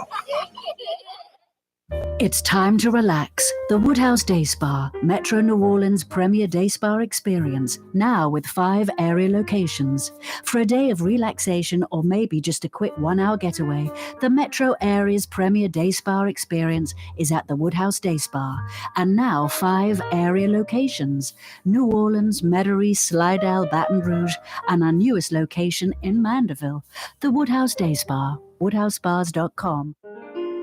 It's time to relax. The Woodhouse Day Spa, Metro New Orleans' premier day spa experience, now with 5 area locations. For a day of relaxation or maybe just a quick 1-hour getaway, the Metro area's premier day spa experience is at the Woodhouse Day Spa. And now 5 area locations: New Orleans, Metairie, Slidell, Baton Rouge, and our newest location in Mandeville. The Woodhouse Day Spa, woodhousespas.com.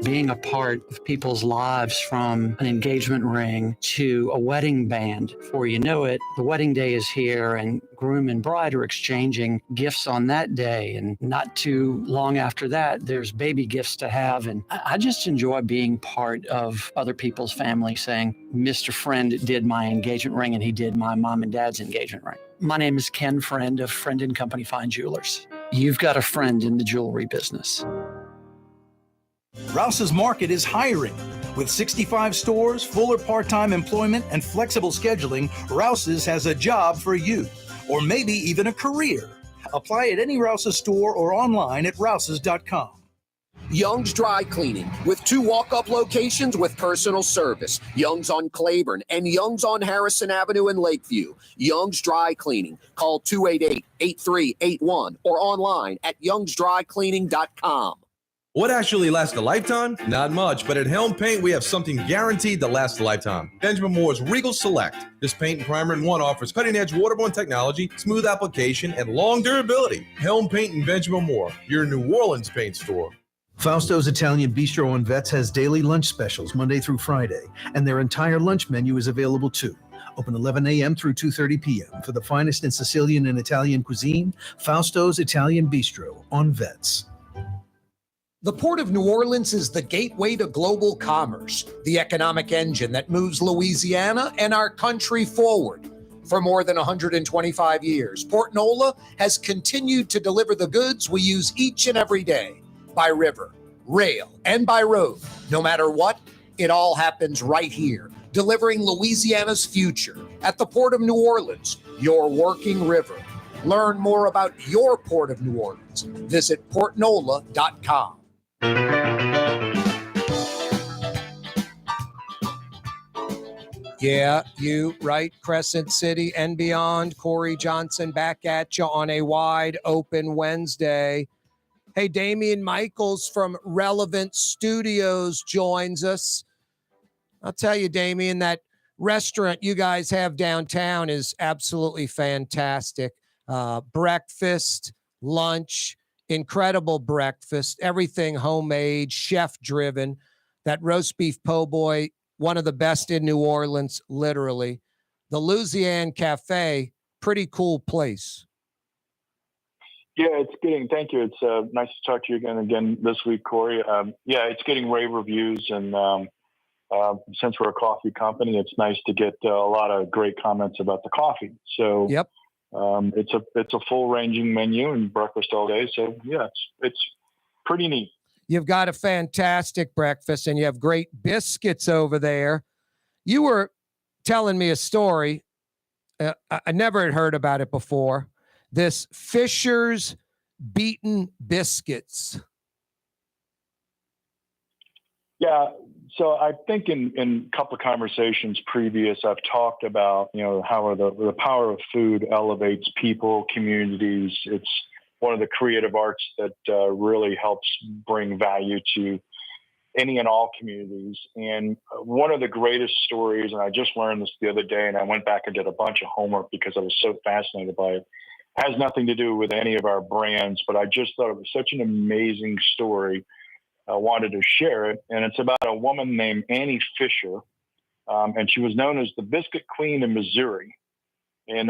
Being a part of people's lives, from an engagement ring to a wedding band. Before you know it, the wedding day is here and groom and bride are exchanging gifts on that day. And not too long after that, there's baby gifts to have. And I just enjoy being part of other people's family, saying, Mr. Friend did my engagement ring and he did my mom and dad's engagement ring. My name is Ken Friend of Friend & Company Fine Jewelers. You've got a friend in the jewelry business. Rouse's Market is hiring. With 65 stores, full or part-time employment, and flexible scheduling, Rouse's has a job for you, or maybe even a career. Apply at any Rouse's store or online at rouses.com. Young's Dry Cleaning, with 2 walk-up locations with personal service. Young's on Claiborne and Young's on Harrison Avenue in Lakeview. Young's Dry Cleaning. Call 288-8381 or online at youngsdrycleaning.com. What actually lasts a lifetime? Not much, but at Helm Paint, we have something guaranteed to last a lifetime. Benjamin Moore's Regal Select. This paint and primer in one offers cutting-edge waterborne technology, smooth application, and long durability. Helm Paint and Benjamin Moore, your New Orleans paint store. Fausto's Italian Bistro on Vets has daily lunch specials Monday through Friday, and their entire lunch menu is available too. Open 11 a.m. through 2:30 p.m. For the finest in Sicilian and Italian cuisine, Fausto's Italian Bistro on Vets. The Port of New Orleans is the gateway to global commerce, the economic engine that moves Louisiana and our country forward. For more than 125 years, Port Nola has continued to deliver the goods we use each and every day, by river, rail, and by road. No matter what, it all happens right here, delivering Louisiana's future at the Port of New Orleans, your working river. Learn more about your Port of New Orleans. Visit portnola.com. Yeah, you right, Crescent City and beyond. Corey Johnson back at you on a wide open Wednesday. Hey, Damian Michaels from Relevant Studios joins us. I'll tell you, Damian, that restaurant you guys have downtown is absolutely fantastic. Breakfast, lunch, incredible breakfast, everything homemade, chef-driven. That roast beef po' boy, one of the best in New Orleans, literally. The Louisiana Cafe, pretty cool place. Yeah, thank you. It's nice to talk to you again this week, Corey. It's getting rave reviews, and since we're a coffee company, it's nice to get a lot of great comments about the coffee. So yep. It's a full ranging menu and breakfast all day. So yeah, it's pretty neat. You've got a fantastic breakfast and you have great biscuits over there. You were telling me a story. I never had heard about it before. This Fisher's Beaten Biscuits. Yeah. So I think in a couple of conversations previous, I've talked about, how the power of food elevates people, communities. It's one of the creative arts that really helps bring value to any and all communities. And one of the greatest stories, and I just learned this the other day, and I went back and did a bunch of homework because I was so fascinated by it, has nothing to do with any of our brands, but I just thought it was such an amazing story. I wanted to share it. And it's about a woman named Annie Fisher. And she was known as the Biscuit Queen in Missouri. And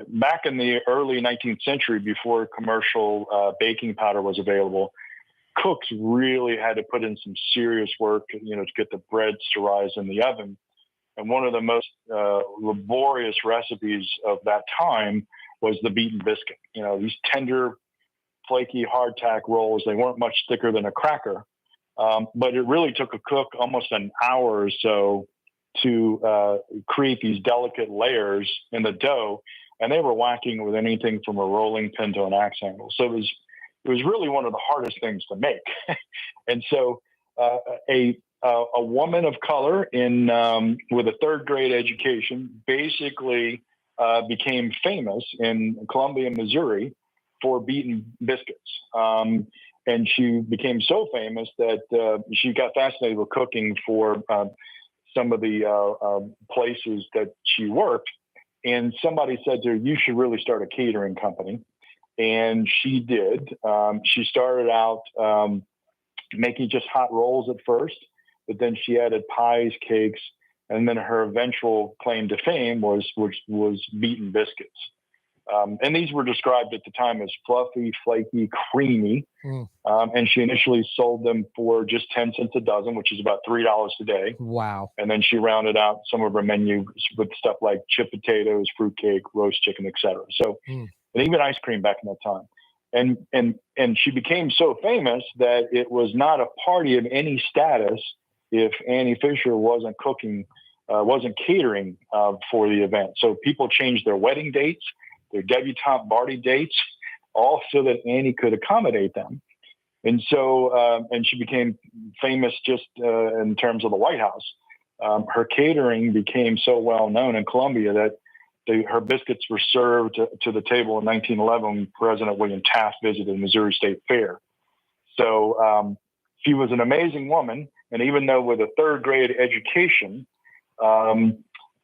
back in the early 19th century, before commercial baking powder was available, cooks really had to put in some serious work, to get the breads to rise in the oven. And one of the most laborious recipes of that time was the beaten biscuit. These tender, flaky hardtack rolls. They weren't much thicker than a cracker, but it really took a cook almost an hour or so to create these delicate layers in the dough, and they were whacking with anything from a rolling pin to an axe handle. So it was it was really one of the hardest things to make. And so a woman of color with a third grade education basically became famous in Columbia, Missouri for beaten biscuits. And she became so famous that she got fascinated with cooking for some of the places that she worked. And somebody said to her, you should really start a catering company. And she did. She started out making just hot rolls at first, but then she added pies, cakes, and then her eventual claim to fame was beaten biscuits. And these were described at the time as fluffy, flaky, creamy. And she initially sold them for just 10 cents a dozen, which is about $3 today. Wow. And then she rounded out some of her menu with stuff like chip potatoes, fruitcake, roast chicken, etc. So, and even ice cream back in that time. And she became so famous that it was not a party of any status if Annie Fisher wasn't catering for the event. So people changed their wedding dates, their debutante party dates, all so that Annie could accommodate them. And so, and she became famous just in terms of the White House. Her catering became so well known in Columbia that her biscuits were served to the table in 1911 when President William Taft visited the Missouri State Fair. So she was an amazing woman. And even though with a third grade education,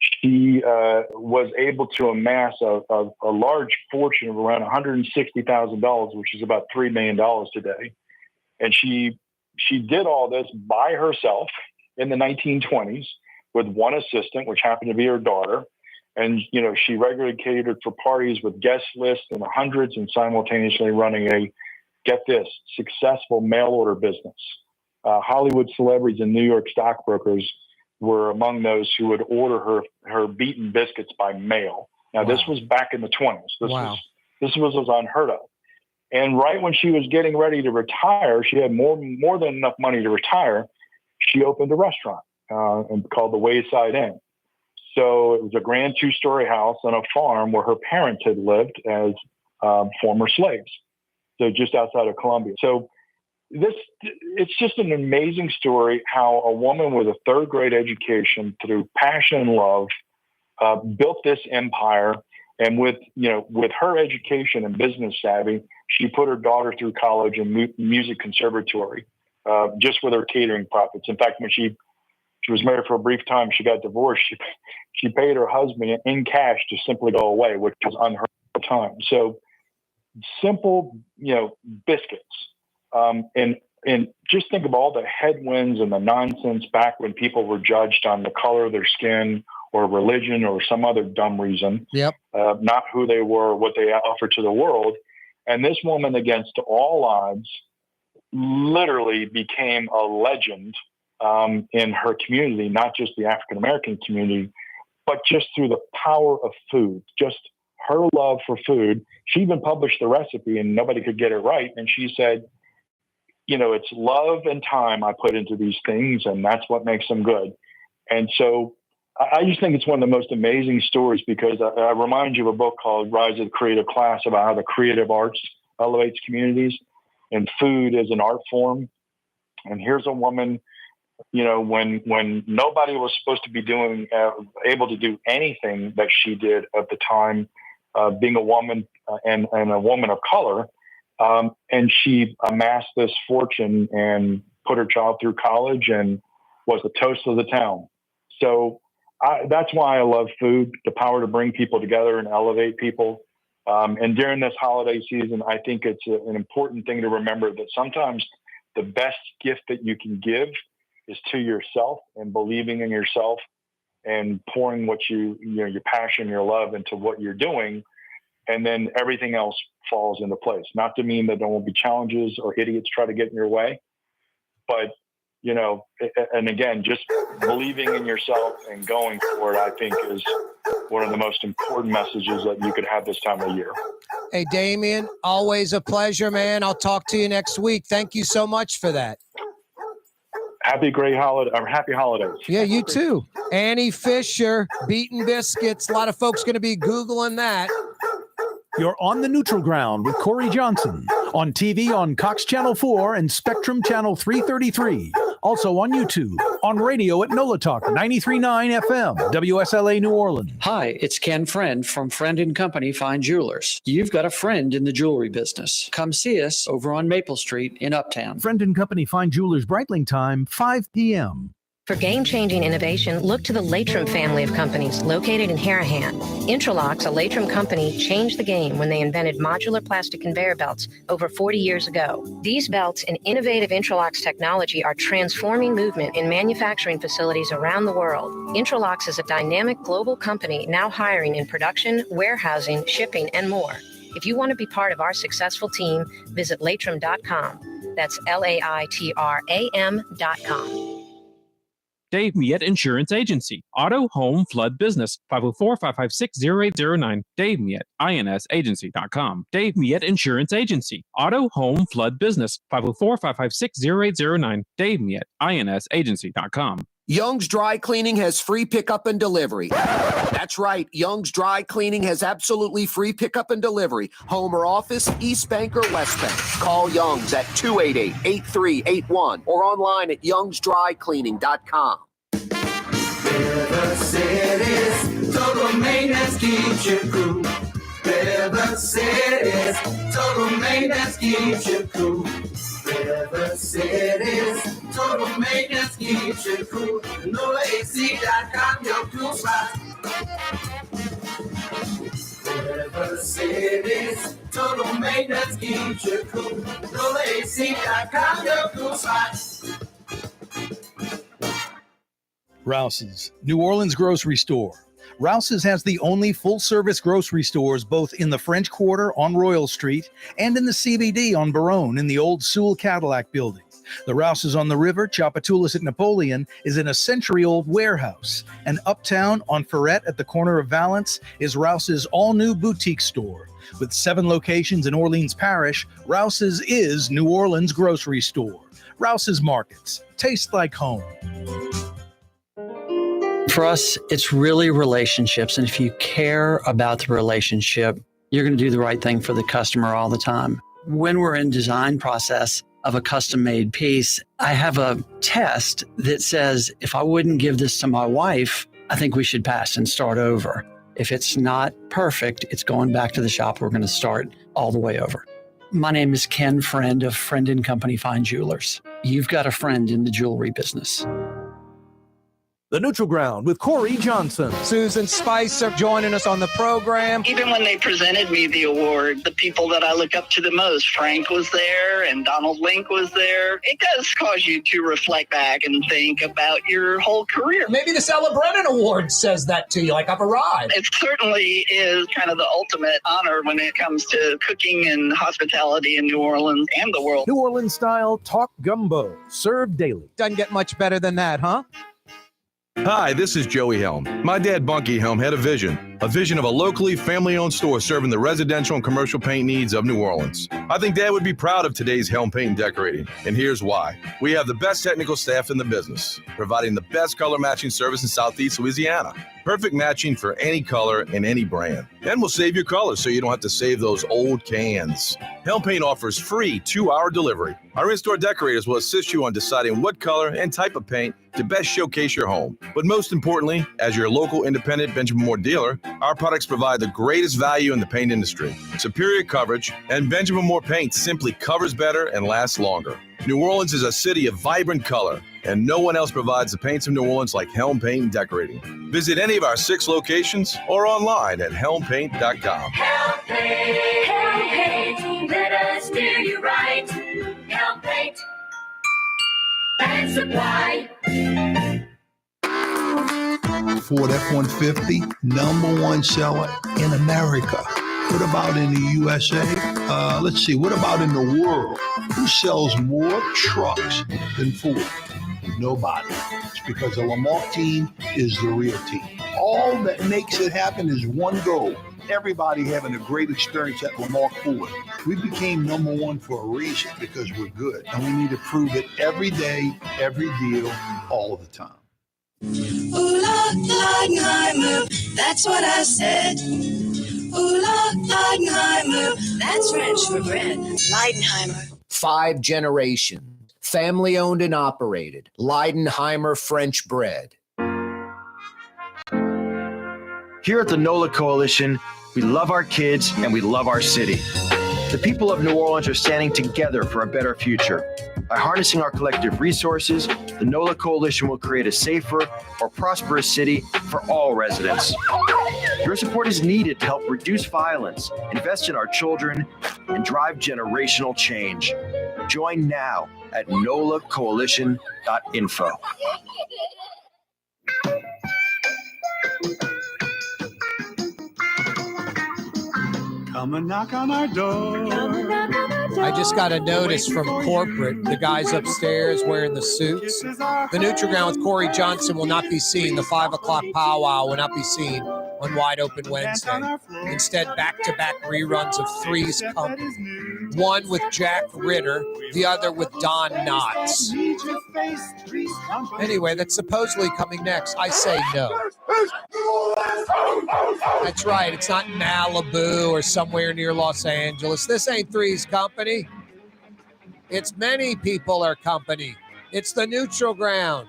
she was able to amass a large fortune of around $160,000, which is about $3 million today. And she did all this by herself in the 1920s with one assistant, which happened to be her daughter. And, you know, she regularly catered for parties with guest lists in the hundreds and simultaneously running a, get this, successful mail order business. Hollywood celebrities and New York stockbrokers were among those who would order her beaten biscuits by mail. Now, This was back in the 20s. This was unheard of. And right when she was getting ready to retire, she had more than enough money to retire. She opened a restaurant called the Wayside Inn. So it was a grand 2-story house on a farm where her parents had lived as former slaves. So just outside of Columbia. So it's just an amazing story how a woman with a third grade education through passion and love built this empire. And with her education and business savvy, she put her daughter through college and music conservatory just with her catering profits. In fact, when she was married for a brief time, she got divorced. She paid her husband in cash to simply go away, which was unheard of at the time. So simple, biscuits. And just think of all the headwinds and the nonsense back when people were judged on the color of their skin or religion or some other dumb reason, not who they were, what they offered to the world. And this woman, against all odds, literally became a legend in her community, not just the African-American community, but just through the power of food, just her love for food. She even published the recipe and nobody could get it right. And she said, it's love and time I put into these things, and that's what makes them good. And so I just think it's one of the most amazing stories because I remind you of a book called Rise of the Creative Class about how the creative arts elevates communities and food is an art form. And here's a woman, when nobody was supposed to be able to do anything that she did at the time, being a woman and a woman of color. And she amassed this fortune and put her child through college and was the toast of the town. So that's why I love food, the power to bring people together and elevate people. And during this holiday season, I think it's an important thing to remember that sometimes the best gift that you can give is to yourself and believing in yourself and pouring what your passion, your love into what you're doing. And then everything else falls into place. Not to mean that there won't be challenges or idiots try to get in your way, but and again, just believing in yourself and going for it, I think is one of the most important messages that you could have this time of year. Hey, Damien, always a pleasure, man. I'll talk to you next week. Thank you so much for that. Happy holidays. Yeah, you too. Annie Fisher, beaten biscuits. A lot of folks going to be Googling that. You're on the neutral ground with Corey Johnson On TV on Cox Channel 4 and Spectrum Channel 333. Also on YouTube. On radio at NOLA Talk 93.9 FM, WSLA New Orleans. Hi, it's Ken Friend from Friend & Company Fine Jewelers. You've got a friend in the jewelry business. Come see us over on Maple Street in Uptown. Friend & Company Fine Jewelers Breitling time, 5 p.m. For game-changing innovation, look to the Latrim family of companies located in Harahan. Intralocks, a Latrim company, changed the game when they invented modular plastic conveyor belts over 40 years ago. These belts and innovative Intralocks technology are transforming movement in manufacturing facilities around the world. Intralocks is a dynamic global company now hiring in production, warehousing, shipping, and more. If you want to be part of our successful team, visit latrim.com. That's LAITRAM.com. Dave Miette Insurance Agency. Auto, home, flood, business. 504-556-0809. Dave Miette, INSagency.com. Dave Miette Insurance Agency. Auto, home, flood, business. 504-556-0809. Dave Miette, INSagency.com. Young's Dry Cleaning has free pickup and delivery. That's right. Young's Dry Cleaning has absolutely free pickup and delivery. Home or office, East Bank or West Bank. Call Young's at 288-8381 or online at youngsdrycleaning.com. River City's total maintenance keeps you cool. River City's total maintenance keeps you cool. River City's total maintenance keeps you cool. NOLAAC.com, your cool spot. River City's total maintenance keeps you cool. NOLAAC.com, your cool spot. Rouse's, New Orleans grocery store. Rouse's has the only full-service grocery stores both in the French Quarter on Royal Street and in the CBD on Baronne in the old Sewell Cadillac building. The Rouse's on the river, Tchoupitoulas at Napoleon, is in a century-old warehouse. And uptown on Ferret at the corner of Valence is Rouse's all-new boutique store. With 7 locations in Orleans Parish, Rouse's is New Orleans grocery store. Rouse's Markets. Taste like home. For us, it's really relationships. And if you care about the relationship, you're going to do the right thing for the customer all the time. When we're in design process of a custom-made piece, I have a test that says, if I wouldn't give this to my wife, I think we should pass and start over. If it's not perfect, it's going back to the shop. We're going to start all the way over. My name is Ken Friend of Friend & Company Fine Jewelers. You've got a friend in the jewelry business. The Neutral Ground with Corey Johnson. Susan Spicer joining us on the program. Even when they presented me the award, the people that I look up to the most, Frank was there and Donald Link was there. It does cause you to reflect back and think about your whole career. Maybe the Ella Brennan Award says that to you, like I've arrived. It certainly is kind of the ultimate honor when it comes to cooking and hospitality in New Orleans and the world. New Orleans style talk gumbo, served daily. Doesn't get much better than that, huh? Hi, this is Joey Helm. My dad, Bunky Helm, had a vision of a locally family-owned store serving the residential and commercial paint needs of New Orleans. I think Dad would be proud of today's Helm Paint and Decorating, and here's why. We have the best technical staff in the business, providing the best color matching service in Southeast Louisiana. Perfect matching for any color and any brand. And we'll save your colors so you don't have to save those old cans. Helm Paint offers free 2-hour delivery. Our in-store decorators will assist you on deciding what color and type of paint to best showcase your home. But most importantly, as your local independent Benjamin Moore dealer, our products provide the greatest value in the paint industry. Superior coverage, and Benjamin Moore paint simply covers better and lasts longer. New Orleans is a city of vibrant color, and no one else provides the paints of New Orleans like Helm Paint and Decorating. Visit any of our 6 locations or online at helmpaint.com. Helm Paint, let us steer you right. Helm Paint and Supply. Ford F-150, #1 seller in America. What about in the USA? Let's see, what about in the world? Who sells more trucks than Ford? Nobody. It's because the Lamarck team is the real team. All that makes it happen is one goal. Everybody having a great experience at Lamarck Ford. We became #1 for a reason, because we're good. And we need to prove it every day, every deal, all the time. Ooh, Lord, Leidenheimer, that's what I said. Ooh, Ooh la Leidenheimer, that's French for bread. Leidenheimer. 5 generations, family owned and operated. Leidenheimer French bread. Here at the NOLA Coalition, we love our kids and we love our city. The people of New Orleans are standing together for a better future. By harnessing our collective resources, the NOLA Coalition will create a safer, more prosperous city for all residents. Your support is needed to help reduce violence, invest in our children, and drive generational change. Join now at nolacoalition.info. Come and knock on our door. I just got a notice from corporate. The guys upstairs wearing the suits. The Neutral Ground with Corey Johnson will not be seen. The 5 o'clock powwow will not be seen on Wide Open Wednesday. Instead, back-to-back reruns of Three's Company. One with Jack Ritter, the other with Don Knotts. Anyway, that's supposedly coming next. I say no. That's right. It's not Malibu or somewhere near Los Angeles. This ain't Three's Company. It's many people are company. It's the Neutral Ground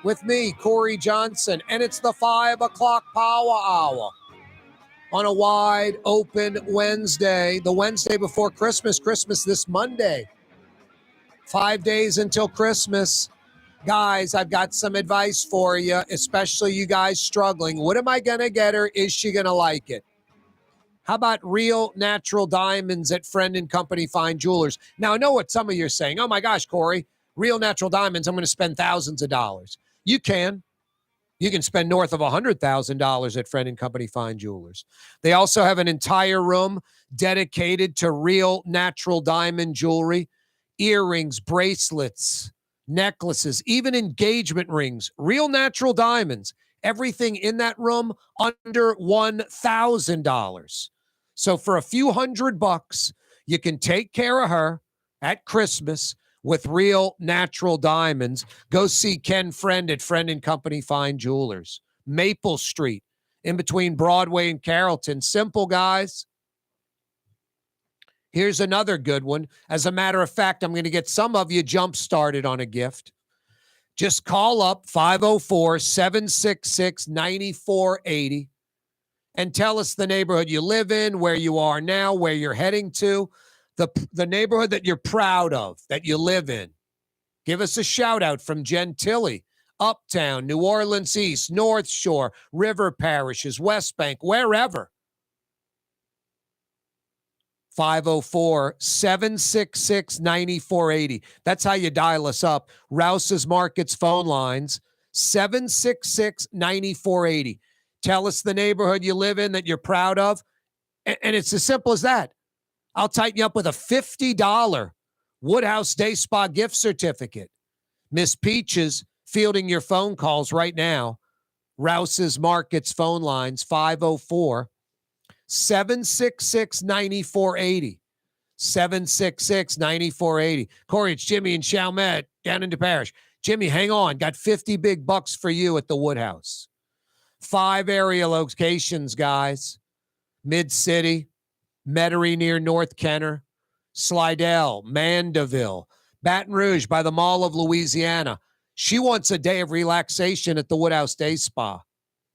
with me, Corey Johnson, and it's the 5 o'clock power hour on a Wide Open Wednesday, the Wednesday before Christmas. Christmas this Monday. 5 days until Christmas. Guys, I've got some advice for you, especially you guys struggling. What am I going to get her? Is she going to like it? How about real natural diamonds at Friend & Company Fine Jewelers? Now, I know what some of you are saying. Oh, my gosh, Corey, real natural diamonds, I'm going to spend thousands of dollars. You can. You can spend north of $100,000 at Friend & Company Fine Jewelers. They also have an entire room dedicated to real natural diamond jewelry, earrings, bracelets, necklaces, even engagement rings, real natural diamonds, everything in that room under $1,000. So for a few $100, you can take care of her at Christmas with real natural diamonds. Go see Ken Friend at Friend & Company Fine Jewelers. Maple Street, in between Broadway and Carrollton. Simple, guys. Here's another good one. As a matter of fact, I'm going to get some of you jump-started on a gift. Just call up 504-766-9480 and tell us the neighborhood you live in, where you are now, where you're heading to, the neighborhood that you're proud of, that you live in. Give us a shout-out from Gentilly, Uptown, New Orleans East, North Shore, River Parishes, West Bank, wherever. 504-766-9480. That's how you dial us up. Rouse's Markets phone lines, 766-9480. Tell us the neighborhood you live in that you're proud of. And it's as simple as that. I'll tighten you up with a $50 Woodhouse Day Spa gift certificate. Miss Peaches fielding your phone calls right now. Rouse's Markets phone lines, 504-766-9480. 766-9480. Corey, it's Jimmy and Chalmette down in the parish. Jimmy, hang on. Got 50 big bucks for you at the Woodhouse. 5 area locations, guys. Mid-City, Metairie near North Kenner, Slidell, Mandeville, Baton Rouge by the Mall of Louisiana. She wants a day of relaxation at the Woodhouse Day Spa.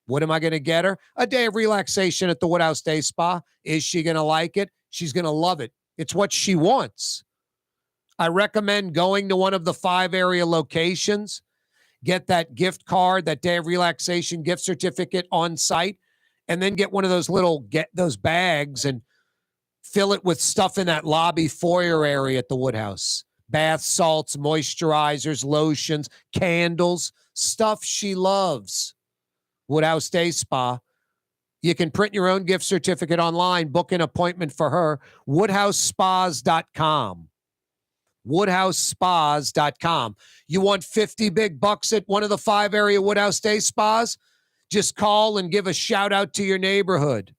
What am I going to get her? A day of relaxation at the Woodhouse Day Spa. Is she going to like it? She's going to love it. It's what she wants. I recommend going to one of the 5 area locations. Get that gift card, that day of relaxation gift certificate on site, and then get one of those those bags and fill it with stuff in that lobby foyer area at the Woodhouse. Bath salts, moisturizers, lotions, candles, stuff she loves. Woodhouse Day Spa. You can print your own gift certificate online, book an appointment for her, woodhousespas.com. woodhousespas.com. You want 50 big bucks at one of the 5 area Woodhouse Day Spas? Just call and give a shout out to your neighborhood.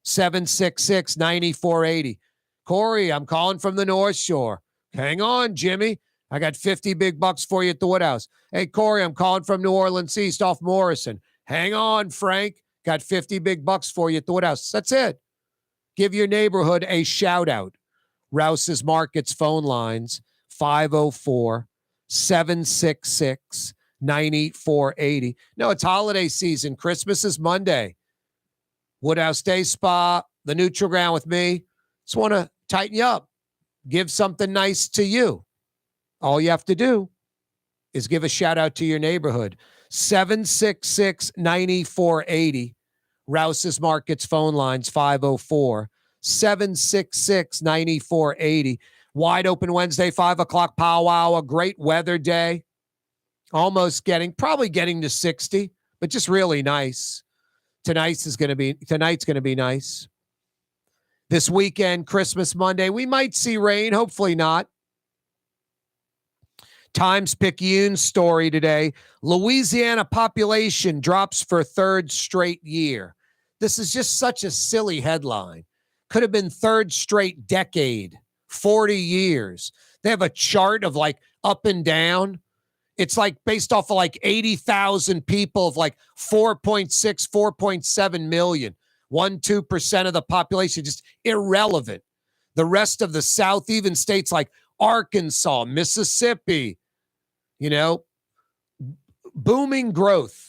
766-9480. Corey, I'm calling from the North Shore. Hang on, Jimmy. I got 50 big bucks for you at the Woodhouse. Hey, Corey, I'm calling from New Orleans East off Morrison. Hang on, Frank. Got 50 big bucks for you at the Woodhouse. That's it. Give your neighborhood a shout out. Rouse's Markets phone lines 504-766-9480. No, it's holiday season. Christmas is Monday. Woodhouse Day Spa, the Neutral Ground with me. Just want to tighten you up. Give something nice to you. All you have to do is give a shout out to your neighborhood. 766-9480. Rouse's Markets phone lines 504-766-9480. Wide open Wednesday, 5 o'clock powwow. A great weather day. Probably getting to 60, but just really nice. Tonight's going to be nice. This weekend, Christmas Monday, we might see rain. Hopefully not. Times-Picayune story today. Louisiana population drops for third straight year. This is just such a silly headline. Could have been third straight decade, 40 years. They have a chart of like up and down. It's like based off of like 80,000 people of like 4.6, 4.7 million. 1-2% of the population, just irrelevant. The rest of the South, even states like Arkansas, Mississippi, booming growth.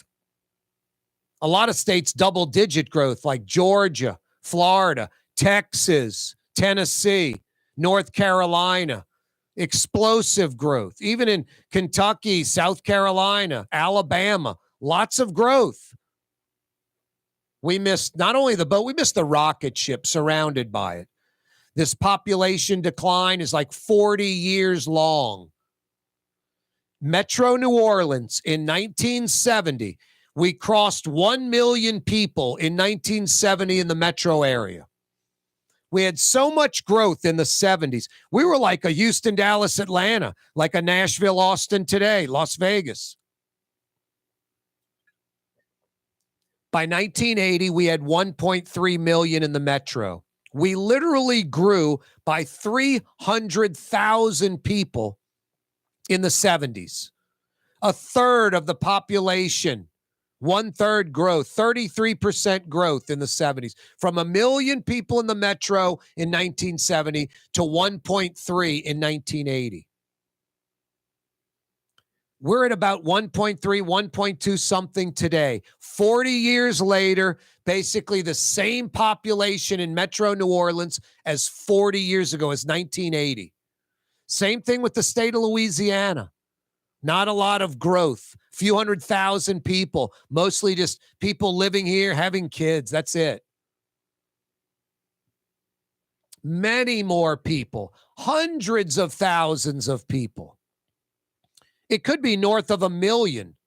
A lot of states, double-digit growth like Georgia, Florida, Texas, Tennessee, North Carolina. Explosive growth. Even in Kentucky, South Carolina, Alabama, lots of growth. We missed not only the boat, we missed the rocket ship surrounded by it. This population decline is like 40 years long. Metro New Orleans in 1970, we crossed 1 million people in 1970 in the metro area. We had so much growth in the 70s. We were like a Houston, Dallas, Atlanta, like a Nashville, Austin today, Las Vegas. By 1980, we had 1.3 million in the metro. We literally grew by 300,000 people in the 70s. A third of the population, 1/3 growth, 33% growth in the 70s. From 1 million people in the metro in 1970 to 1.3 in 1980. We're at about 1.3, 1.2 something today. 40 years later, basically the same population in Metro New Orleans as 40 years ago, as 1980. Same thing with the state of Louisiana. Not a lot of growth. Few 100,000 people, mostly just people living here, having kids. That's it. Many more people, hundreds of thousands of people. It could be north of 1 million.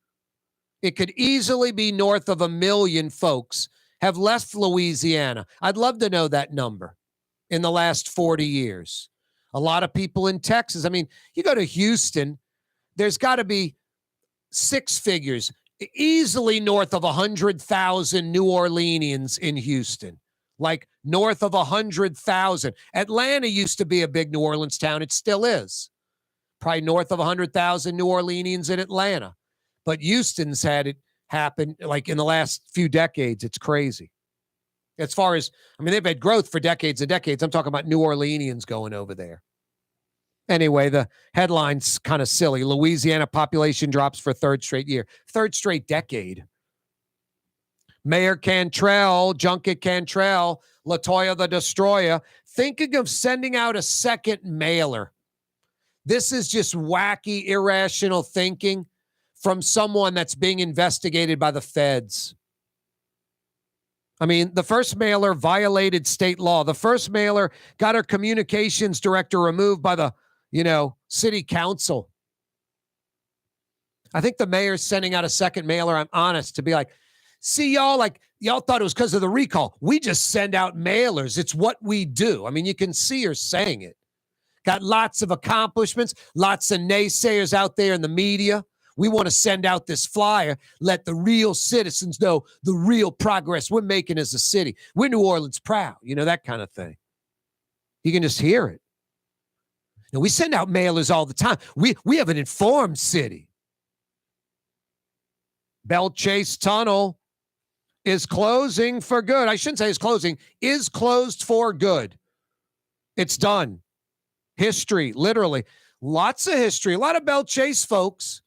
It could easily be north of 1 million folks have left Louisiana. I'd love to know that number in the last 40 years. A lot of people in Texas. I mean, you go to Houston, there's got to be 6 figures, easily north of 100,000 New Orleanians in Houston, like north of 100,000. Atlanta used to be a big New Orleans town. It still is. Probably north of 100,000 New Orleanians in Atlanta. But Houston's had it happen like in the last few decades. It's crazy. As far as, they've had growth for decades and decades. I'm talking about New Orleanians going over there. Anyway, the headline's kind of silly. Louisiana population drops for third straight year. Third straight decade. Mayor Cantrell, Junket Cantrell, LaToya the Destroyer, thinking of sending out a second mailer. This is just wacky, irrational thinking from someone that's being investigated by the feds. The first mailer violated state law. The first mailer got her communications director removed by the, city council. I think the mayor's sending out a second mailer, I'm honest, to be like, see, y'all thought it was because of the recall. We just send out mailers. It's what we do. You can see her saying it. Got lots of accomplishments, lots of naysayers out there in the media. We want to send out this flyer, let the real citizens know the real progress we're making as a city. We're New Orleans proud, that kind of thing. You can just hear it. Now, we send out mailers all the time. We have an informed city. Bell Chase Tunnel, is closing for good. I shouldn't say is closing, is closed for good. It's done. History, literally. Lots of history. A lot of Belle Chase folks.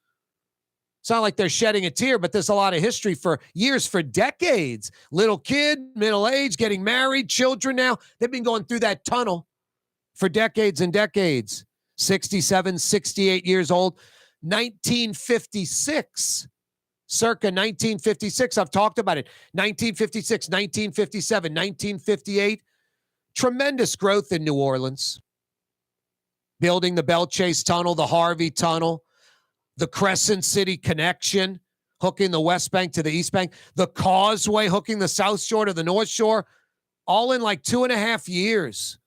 It's not like they're shedding a tear, but there's a lot of history for years, for decades. Little kid, middle age, getting married, children now. They've been going through that tunnel for decades and decades. 67, 68 years old. 1956. Circa 1956. I've talked about it. 1956, 1957, 1958. Tremendous growth in New Orleans. Building the Belle Chase Tunnel, the Harvey Tunnel, the Crescent City Connection, hooking the West Bank to the East Bank, the Causeway, hooking the South Shore to the North Shore, all in like 2.5 years.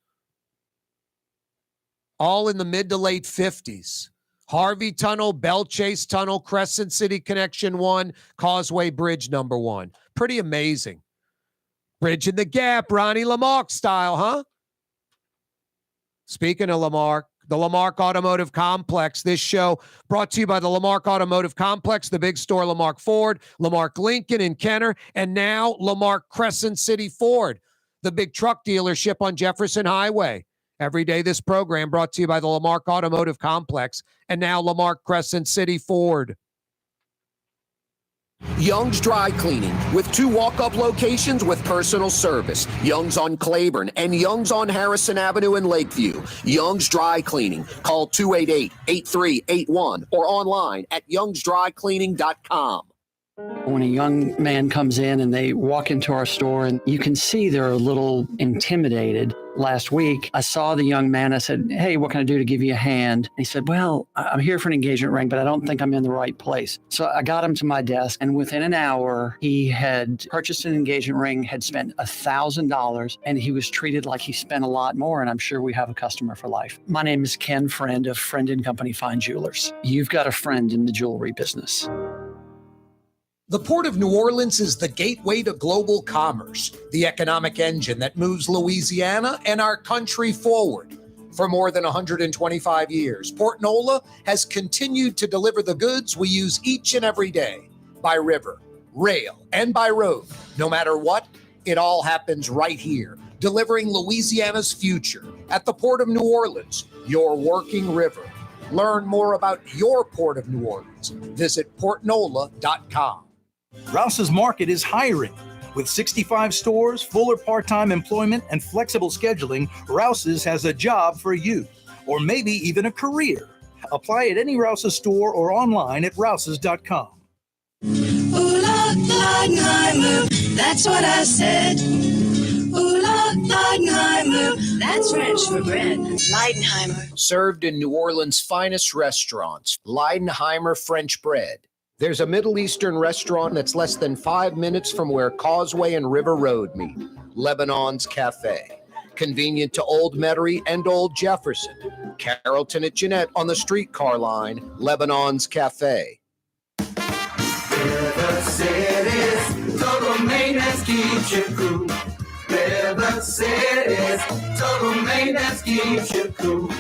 All in the mid to late 50s. Harvey Tunnel, Belle Chase Tunnel, Crescent City Connection 1, Causeway Bridge number 1. Pretty amazing. Bridging the gap, Ronnie Lamarck style, huh? Speaking of Lamarck, the Lamarck Automotive Complex. This show brought to you by the Lamarck Automotive Complex, the big store Lamarck Ford, Lamarck Lincoln in Kenner, and now Lamarck Crescent City Ford, the big truck dealership on Jefferson Highway. Every day this program brought to you by the Lamarck Automotive Complex, and now Lamarck Crescent City Ford. Young's Dry Cleaning, with 2 walk-up locations with personal service. Young's on Claiborne and Young's on Harrison Avenue in Lakeview. Young's Dry Cleaning. Call 288-8381 or online at youngsdrycleaning.com. When a young man comes in and they walk into our store, and you can see they're a little intimidated. Last week, I saw the young man. I said, "Hey, what can I do to give you a hand?" And he said, "Well, I'm here for an engagement ring, but I don't think I'm in the right place." So I got him to my desk, and within an hour, he had purchased an engagement ring, had spent $1,000, and he was treated like he spent a lot more, and I'm sure we have a customer for life. My name is Ken Friend of Friend & Company Fine Jewelers. You've got a friend in the jewelry business. The Port of New Orleans is the gateway to global commerce, the economic engine that moves Louisiana and our country forward. For more than 125 years, Port Nola has continued to deliver the goods we use each and every day, by river, rail, and by road. No matter what, it all happens right here, delivering Louisiana's future at the Port of New Orleans, your working river. Learn more about your Port of New Orleans. Visit portnola.com. Rouse's Market is hiring. With 65 stores, full or part-time employment, and flexible scheduling, Rouse's has a job for you, or maybe even a career. Apply at any Rouse's store or online at rouses.com. Ooh, Leidenheimer, that's what I said. Ooh, Leidenheimer, that's French for bread. Leidenheimer. Served in New Orleans' finest restaurants, Leidenheimer French bread. There's a Middle Eastern restaurant that's less than 5 minutes from where Causeway and River Road meet, Lebanon's Cafe. Convenient to Old Metairie and Old Jefferson. Carrollton at Jeanette on the streetcar line, Lebanon's Cafe. River City's total maintenance keeps you cool. River City's total maintenance keeps you cool.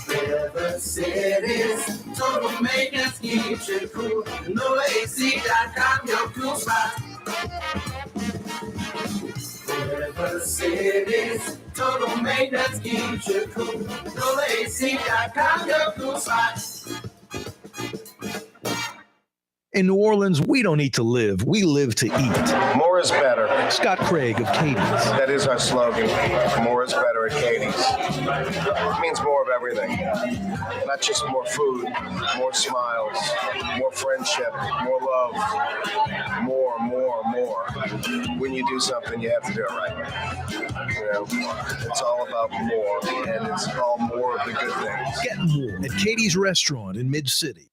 River City's total maintenance keeps you cool. NoAC.com, your cool spot. River City's total maintenance keeps you cool. NoAC.com, your cool spot. In New Orleans, we don't eat to live. We live to eat. More is better. Scott Craig of Katie's. That is our slogan. More is better at Katie's. It means more of everything. Not just more food, more smiles, more friendship, more love, more. When you do something, you have to do it right. You know, it's all about more, and it's all more of the good things. Get more at Katie's Restaurant in Mid-City.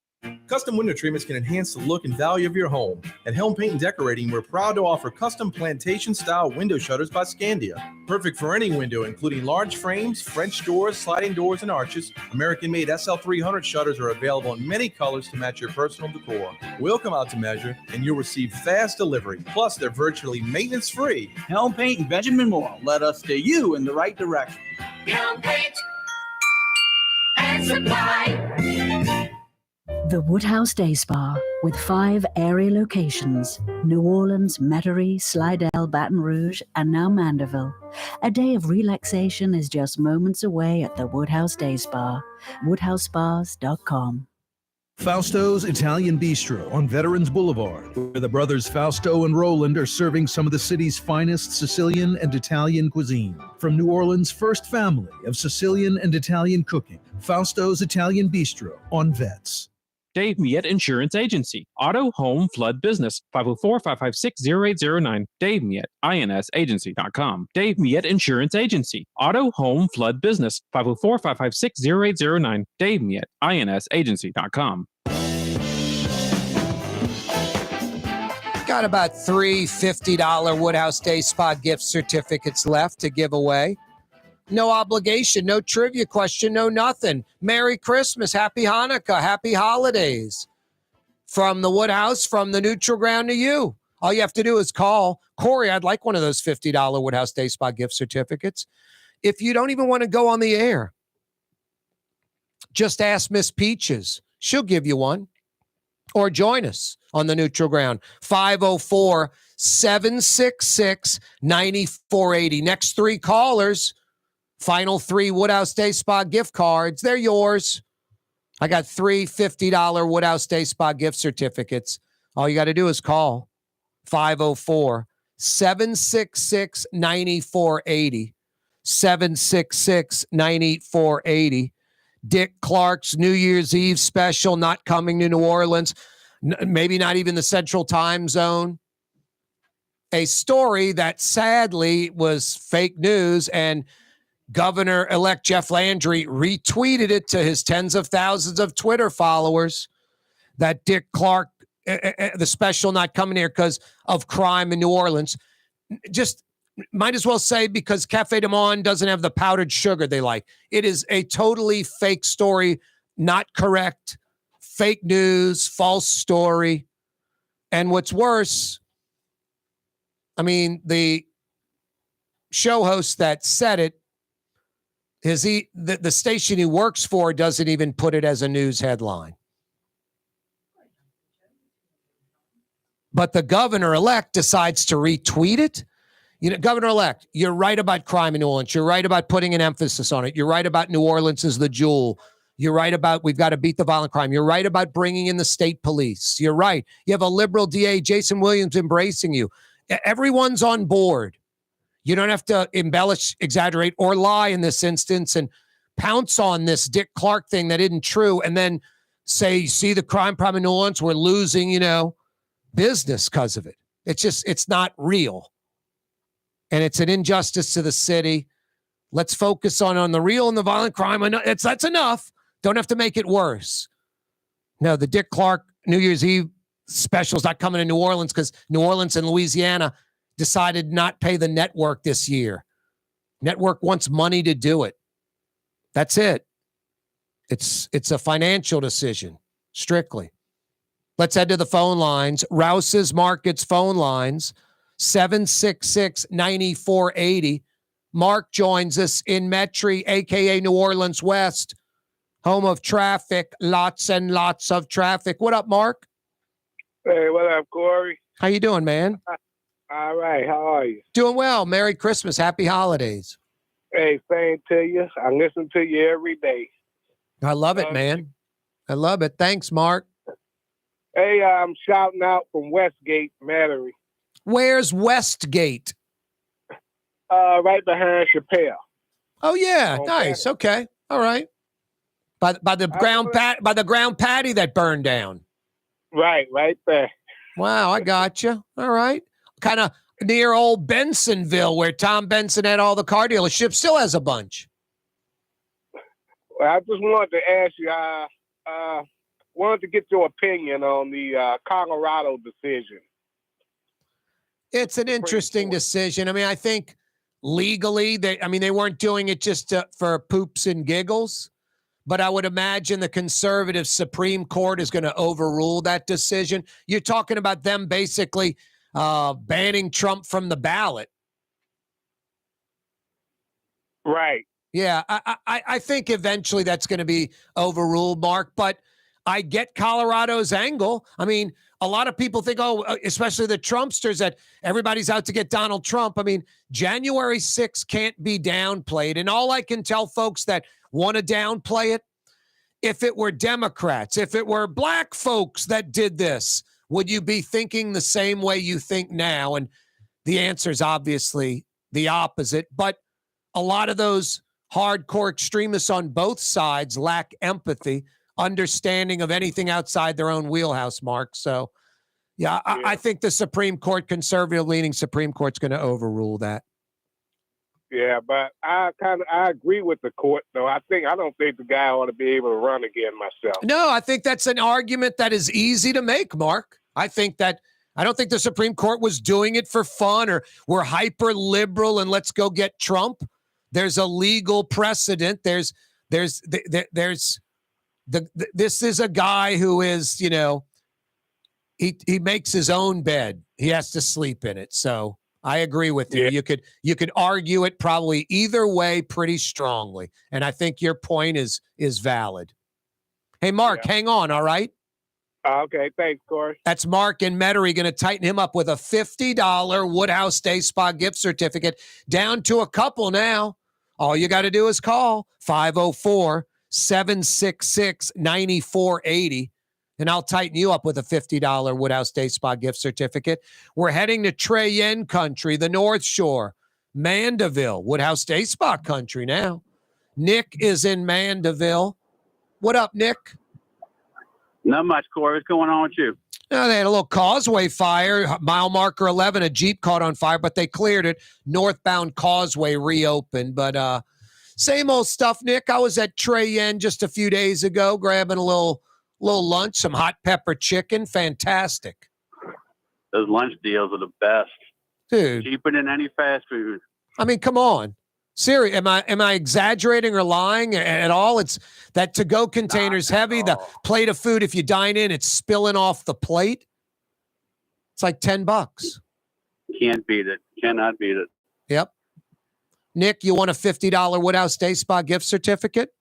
Custom window treatments can enhance the look and value of your home. At Helm Paint and Decorating, we're proud to offer custom plantation-style window shutters by Scandia. Perfect for any window, including large frames, French doors, sliding doors, and arches. American-made SL300 shutters are available in many colors to match your personal decor. We'll come out to measure, and you'll receive fast delivery. Plus, they're virtually maintenance-free. Helm Paint and Benjamin Moore let us steer you in the right direction. Helm Paint and Supply. The Woodhouse Day Spa, with 5 area locations: New Orleans, Metairie, Slidell, Baton Rouge, and now Mandeville. A day of relaxation is just moments away at the Woodhouse Day Spa. WoodhouseSpas.com. Fausto's Italian Bistro on Veterans Boulevard, where the brothers Fausto and Roland are serving some of the city's finest Sicilian and Italian cuisine. From New Orleans' first family of Sicilian and Italian cooking, Fausto's Italian Bistro on Vets. Dave Miet Insurance Agency. Auto, home, flood, business. 504-556-0809. Dave Miet, INSagency.com. Dave Miet Insurance Agency. Auto, home, flood, business. 504-556-0809. Dave Miet, INSagency.com. Got about 3 $50 Woodhouse Day Spa gift certificates left to give away. No obligation, no trivia question, no nothing. Merry Christmas, Happy Hanukkah, Happy Holidays. From the Woodhouse, from the neutral ground to you. All you have to do is call. Corey, I'd like one of those $50 Woodhouse Day Spa gift certificates. If you don't even want to go on the air, just ask Miss Peaches. She'll give you one. Or join us on the neutral ground. 504-766-9480. Next 3 callers, final 3 Woodhouse Day Spa gift cards. They're yours. I got 3 $50 Woodhouse Day Spa gift certificates. All you got to do is call 504-766-9480. 766-9480. Dick Clark's New Year's Eve special not coming to New Orleans. Maybe not even the Central Time Zone. A story that sadly was fake news, and Governor-elect Jeff Landry retweeted it to his tens of thousands of Twitter followers that Dick Clark, the special not coming here because of crime in New Orleans. Just might as well say because Cafe du Monde doesn't have the powdered sugar they like. It is a totally fake story, not correct, fake news, false story. And what's worse, I mean, the show host that said it, the station he works for doesn't even put it as a news headline. But the governor-elect decides to retweet it. You know, Governor-elect, you're right about crime in New Orleans. You're right about putting an emphasis on it. You're right about New Orleans is the jewel. You're right about we've got to beat the violent crime. You're right about bringing in the state police. You're right. You have a liberal DA, Jason Williams, embracing you. Everyone's on board. You don't have to embellish, exaggerate, or lie in this instance and pounce on this Dick Clark thing that isn't true and then say, see the crime problem in New Orleans, we're losing, business because of it. It's not real. And it's an injustice to the city. Let's focus on the real and the violent crime. That's enough. Don't have to make it worse. No, the Dick Clark New Year's Eve special is not coming to New Orleans because New Orleans and Louisiana decided not pay the network this year. Network wants money to do it. That's it. It's a financial decision, strictly. Let's head to the phone lines. Rouse's Markets phone lines, 766-9480. Mark joins us in Metairie, a.k.a. New Orleans West, home of traffic, lots and lots of traffic. What up, Mark? Hey, what up, Corey? How you doing, man? All right, how are you? Doing well. Merry Christmas. Happy holidays. Hey, same to you. I listen to you every day. I love it, man. I love it. Thanks, Mark. Hey, I'm shouting out from Westgate, Metairie. Where's Westgate? Right behind Chappelle. Oh yeah, nice. Okay, all right. By the ground patty that burned down. Right there. Wow, I got you. All right, kind of near old Bensonville, where Tom Benson had all the car dealerships. Still has a bunch. Well, I just wanted to ask you. Wanted to get your opinion on the Colorado decision. It's an interesting decision. I mean, I think legally, they weren't doing it just for poops and giggles, but I would imagine the conservative Supreme Court is going to overrule that decision. You're talking about them basically banning Trump from the ballot. Right. Yeah, I think eventually that's going to be overruled, Mark, but I get Colorado's angle. I mean, a lot of people think, especially the Trumpsters, that everybody's out to get Donald Trump. I mean, January 6th can't be downplayed. And all I can tell folks that want to downplay it, if it were Democrats, if it were black folks that did this, would you be thinking the same way you think now? And the answer is obviously the opposite. But a lot of those hardcore extremists on both sides lack empathy, understanding of anything outside their own wheelhouse, Mark. So, yeah. I think the Supreme Court, conservative-leaning Supreme Court's going to overrule that. Yeah, but I agree with the court, though. I don't think the guy ought to be able to run again myself. No, I think that's an argument that is easy to make, Mark. I don't think the Supreme Court was doing it for fun or we're hyper liberal and let's go get Trump. There's a legal precedent. This is a guy who is, he makes his own bed. He has to sleep in it. So I agree with you. Yeah. You could argue it probably either way pretty strongly. And I think your point is valid. Hey, Mark, hang on. All right. Okay. Thanks, Corey. That's Mark in Metairie, going to tighten him up with a $50 Woodhouse Day Spa gift certificate, down to a couple now. All you got to do is call 504-766-9480. And I'll tighten you up with a $50 Woodhouse Day Spa gift certificate. We're heading to Cheyenne country, the North Shore, Mandeville, Woodhouse Day Spa country now. Nick is in Mandeville. What up, Nick? Not much, Corey. What's going on with you? No, they had a little causeway fire, mile marker 11, a Jeep caught on fire, but they cleared it. Northbound causeway reopened. But same old stuff, Nick. I was at Cheyenne just a few days ago, grabbing a little lunch, some hot pepper chicken. Fantastic. Those lunch deals are the best. Dude. Cheaper than any fast food. I mean, come on. Siri, am I exaggerating or lying at all? It's that to-go container's heavy. The plate of food, if you dine in, it's spilling off the plate. It's like $10. Can't beat it. Cannot beat it. Yep. Nick, you want a $50 Woodhouse Day Spa gift certificate?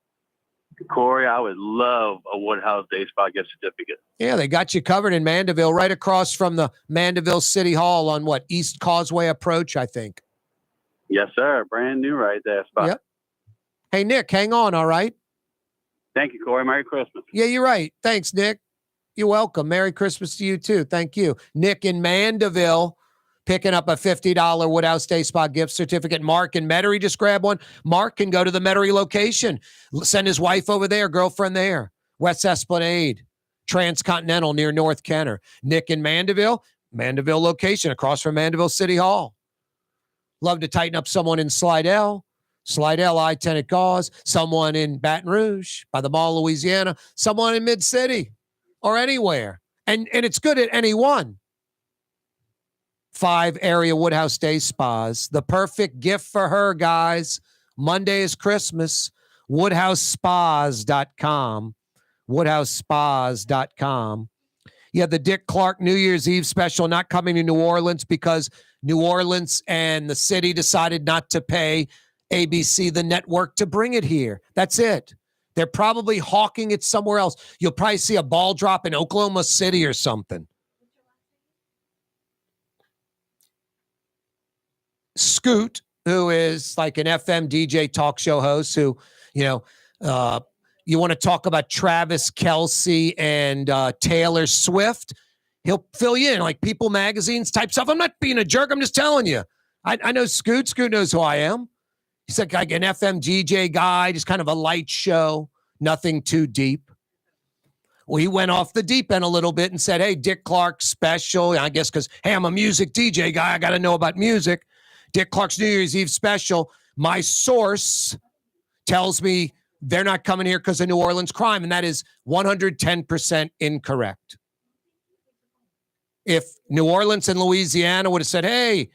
Corey, I would love a Woodhouse Day Spa gift certificate. Yeah, they got you covered in Mandeville, right across from the Mandeville City Hall on East Causeway Approach, I think. Yes, sir. Brand new right there. Spot. Yep. Hey, Nick, hang on, all right? Thank you, Corey. Merry Christmas. Yeah, you're right. Thanks, Nick. You're welcome. Merry Christmas to you, too. Thank you. Nick in Mandeville picking up a $50 Woodhouse Day Spa gift certificate. Mark in Metairie, just grab one. Mark can go to the Metairie location. Send his wife over there, girlfriend there. West Esplanade, Transcontinental near North Kenner. Nick in Mandeville location across from Mandeville City Hall. Love to tighten up someone in Slidell, I-10 at Gauze, someone in Baton Rouge by the Mall, Louisiana, someone in Mid-City or anywhere. And it's good at any one. 5 area Woodhouse Day Spas. The perfect gift for her, guys. Monday is Christmas. WoodhouseSpas.com. WoodhouseSpas.com. Yeah, the Dick Clark New Year's Eve special not coming to New Orleans because New Orleans and the city decided not to pay ABC, the network, to bring it here. That's it. They're probably hawking it somewhere else. You'll probably see a ball drop in Oklahoma City or something. Scoot, who is like an FM DJ talk show host who, you want to talk about Travis Kelce and Taylor Swift, he'll fill you in like People Magazine's type stuff. I'm not being a jerk. I'm just telling you. I know Scoot. Scoot knows who I am. He's like an FM DJ guy, just kind of a light show, nothing too deep. Well, he went off the deep end a little bit and said, hey, Dick Clark special. I guess because, hey, I'm a music DJ guy. I got to know about music. Dick Clark's New Year's Eve special. My source tells me they're not coming here because of New Orleans crime, and that is 110% incorrect. If New Orleans and Louisiana would have said, hey,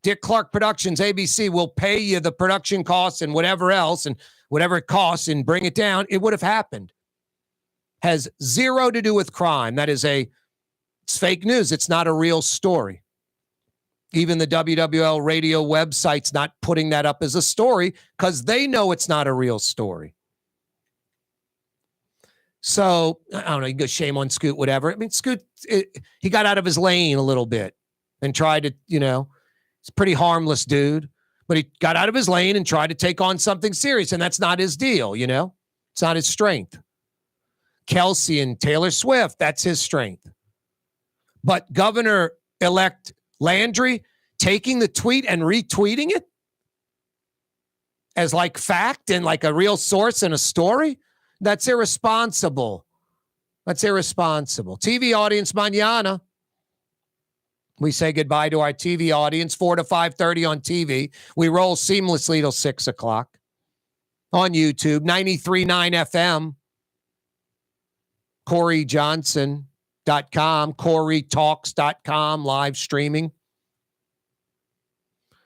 Dick Clark Productions, ABC, will pay you the production costs and whatever else and whatever it costs and bring it down, it would have happened. Has zero to do with crime. That is it's fake news. It's not a real story. Even the WWL radio website's not putting that up as a story because they know it's not a real story. So, I don't know, you can go shame on Scoot, whatever. I mean, Scoot, he got out of his lane a little bit and tried to, he's a pretty harmless dude, but he got out of his lane and tried to take on something serious, and that's not his deal, It's not his strength. Kelsey and Taylor Swift, that's his strength. But Governor-elect Landry taking the tweet and retweeting it as like fact and like a real source in a story, that's irresponsible. That's irresponsible. TV audience mañana. We say goodbye to our TV audience, 4 to 5:30 on TV. We roll seamlessly till 6 o'clock on YouTube, 93.9 FM, CoreyJohnson.com, CoreyTalks.com, live streaming.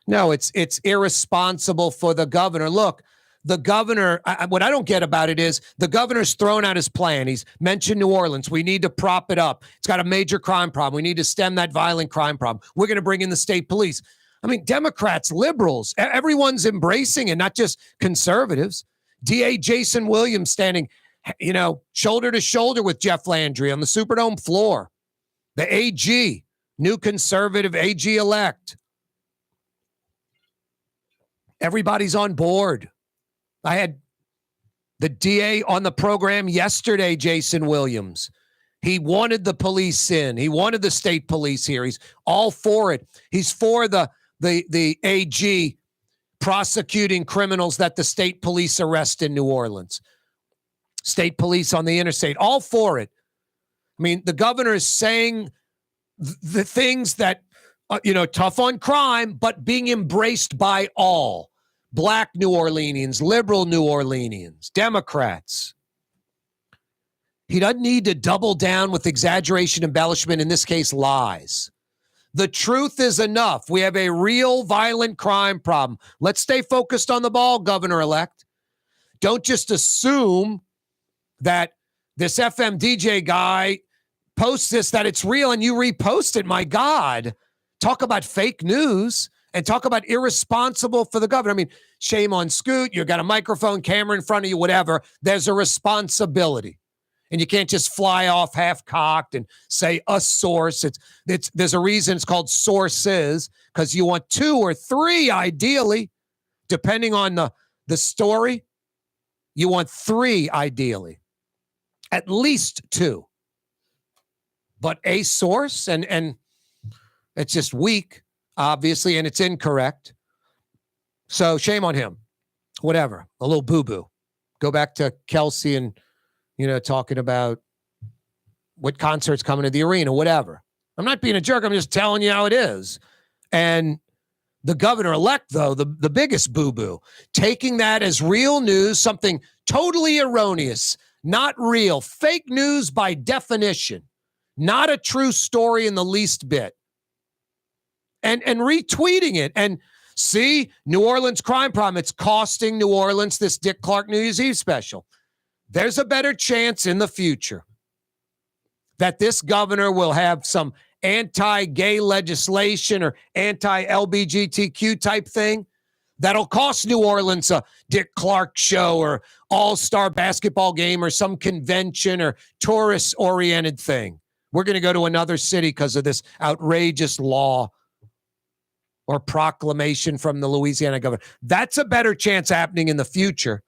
No, it's irresponsible for the governor. Look, the governor, what I don't get about it is the governor's thrown out his plan. He's mentioned New Orleans. We need to prop it up. It's got a major crime problem. We need to stem that violent crime problem. We're going to bring in the state police. I mean, Democrats, liberals, everyone's embracing it, not just conservatives. DA Jason Williams standing, shoulder to shoulder with Jeff Landry on the Superdome floor. The AG, new conservative AG-elect. Everybody's on board. I had the DA on the program yesterday, Jason Williams. He wanted the police in. He wanted the state police here. He's all for it. He's for the AG prosecuting criminals that the state police arrest in New Orleans. State police on the interstate, all for it. I mean, the governor is saying the things that, tough on crime, but being embraced by all. Black New Orleanians, liberal New Orleanians, Democrats. He doesn't need to double down with exaggeration, embellishment, in this case, lies. The truth is enough. We have a real violent crime problem. Let's stay focused on the ball, Governor-elect. Don't just assume that this FM DJ guy posts this, that it's real, and you repost it. My God. Talk about fake news. And talk about irresponsible for the governor. I mean, shame on Scoot. You've got a microphone, camera in front of you, whatever. There's a responsibility. And you can't just fly off half-cocked and say a source. There's a reason it's called sources, because you want 2 or 3, ideally, depending on the story. You want 3, ideally. At least 2. But a source, and it's just weak. Obviously, and it's incorrect. So shame on him. Whatever. A little boo-boo. Go back to Kelsey and, talking about what concerts coming to the arena, whatever. I'm not being a jerk. I'm just telling you how it is. And the governor-elect, though, the biggest boo-boo, taking that as real news, something totally erroneous, not real, fake news by definition, not a true story in the least bit. And retweeting it. And see, New Orleans crime problem. It's costing New Orleans this Dick Clark New Year's Eve special. There's a better chance in the future that this governor will have some anti-gay legislation or anti-LGBTQ type thing that'll cost New Orleans a Dick Clark show or all-star basketball game or some convention or tourist-oriented thing. We're going to go to another city because of this outrageous law or proclamation from the Louisiana governor. That's a better chance happening in the future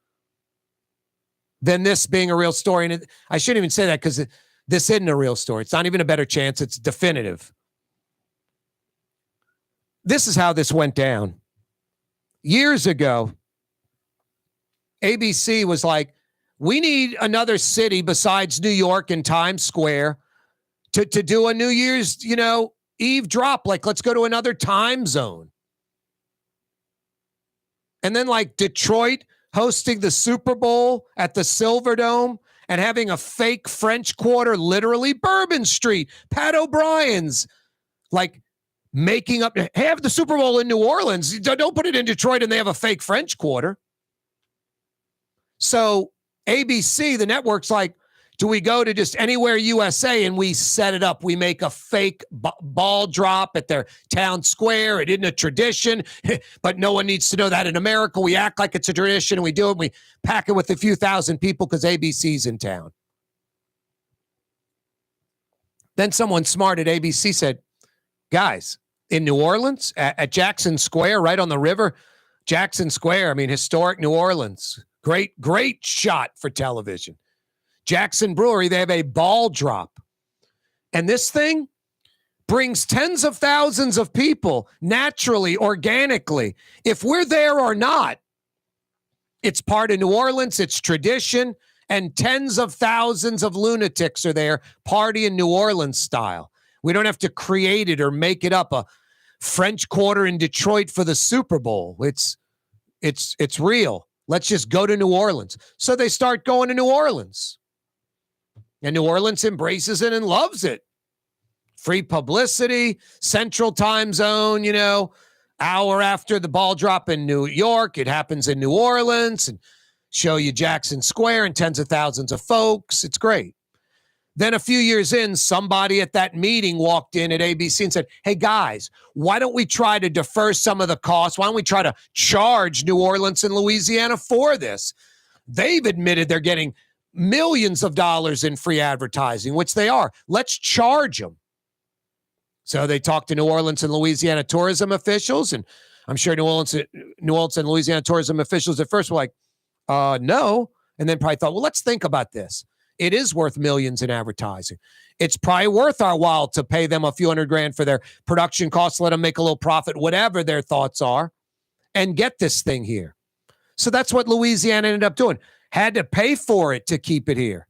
than this being a real story. And I shouldn't even say that because this isn't a real story. It's not even a better chance. It's definitive. This is how this went down. Years ago, ABC was like, we need another city besides New York and Times Square to do a New Year's, Eve drop. Like, let's go to another time zone. And then like Detroit hosting the Super Bowl at the Silverdome and having a fake French Quarter, literally Bourbon Street, Pat O'Brien's, like making up, have the Super Bowl in New Orleans. Don't put it in Detroit and they have a fake French Quarter. So ABC, the network's like, do we go to just anywhere USA and we set it up? We make a fake ball drop at their town square. It isn't a tradition, but no one needs to know that in America. We act like it's a tradition and we do it. And we pack it with a few thousand people because ABC's in town. Then someone smart at ABC said, guys, in New Orleans, at Jackson Square, right on the river, Jackson Square, I mean, historic New Orleans, great shot for television. Jackson Brewery, they have a ball drop. And this thing brings tens of thousands of people naturally, organically. If we're there or not, it's part of New Orleans, it's tradition, and tens of thousands of lunatics are there partying New Orleans style. We don't have to create it or make it up, a French Quarter in Detroit for the Super Bowl. It's real. Let's just go to New Orleans. So they start going to New Orleans. And New Orleans embraces it and loves it. Free publicity, central time zone, hour after the ball drop in New York, it happens in New Orleans, and show you Jackson Square and tens of thousands of folks. It's great. Then a few years in, somebody at that meeting walked in at ABC and said, hey, guys, why don't we try to defer some of the costs? Why don't we try to charge New Orleans and Louisiana for this? They've admitted they're getting millions of dollars in free advertising, which they are. Let's charge them. So they talked to New Orleans and Louisiana tourism officials, and I'm sure New Orleans and Louisiana tourism officials at first were like, no, and then probably thought, well, let's think about this. It is worth millions in advertising. It's probably worth our while to pay them a few $100,000 for their production costs, let them make a little profit, whatever their thoughts are, and get this thing here. So that's what Louisiana ended up doing. Had to pay for it to keep it here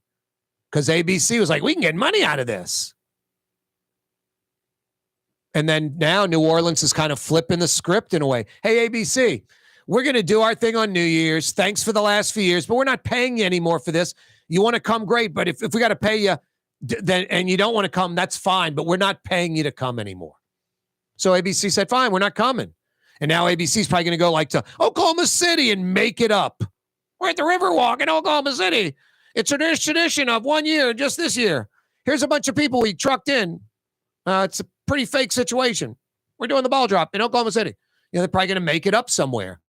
because ABC was like, we can get money out of this. And then now New Orleans is kind of flipping the script in a way. Hey, ABC, we're going to do our thing on New Year's. Thanks for the last few years, but we're not paying you anymore for this. You want to come, great. But if we got to pay you then, and you don't want to come, that's fine. But we're not paying you to come anymore. So ABC said, fine, we're not coming. And now ABC is probably going to go like to Oklahoma City and make it up. We're at the Riverwalk in Oklahoma City. It's a tradition of 1 year, just this year. Here's a bunch of people we trucked in. It's a pretty fake situation. We're doing the ball drop in Oklahoma City. They're probably going to make it up somewhere.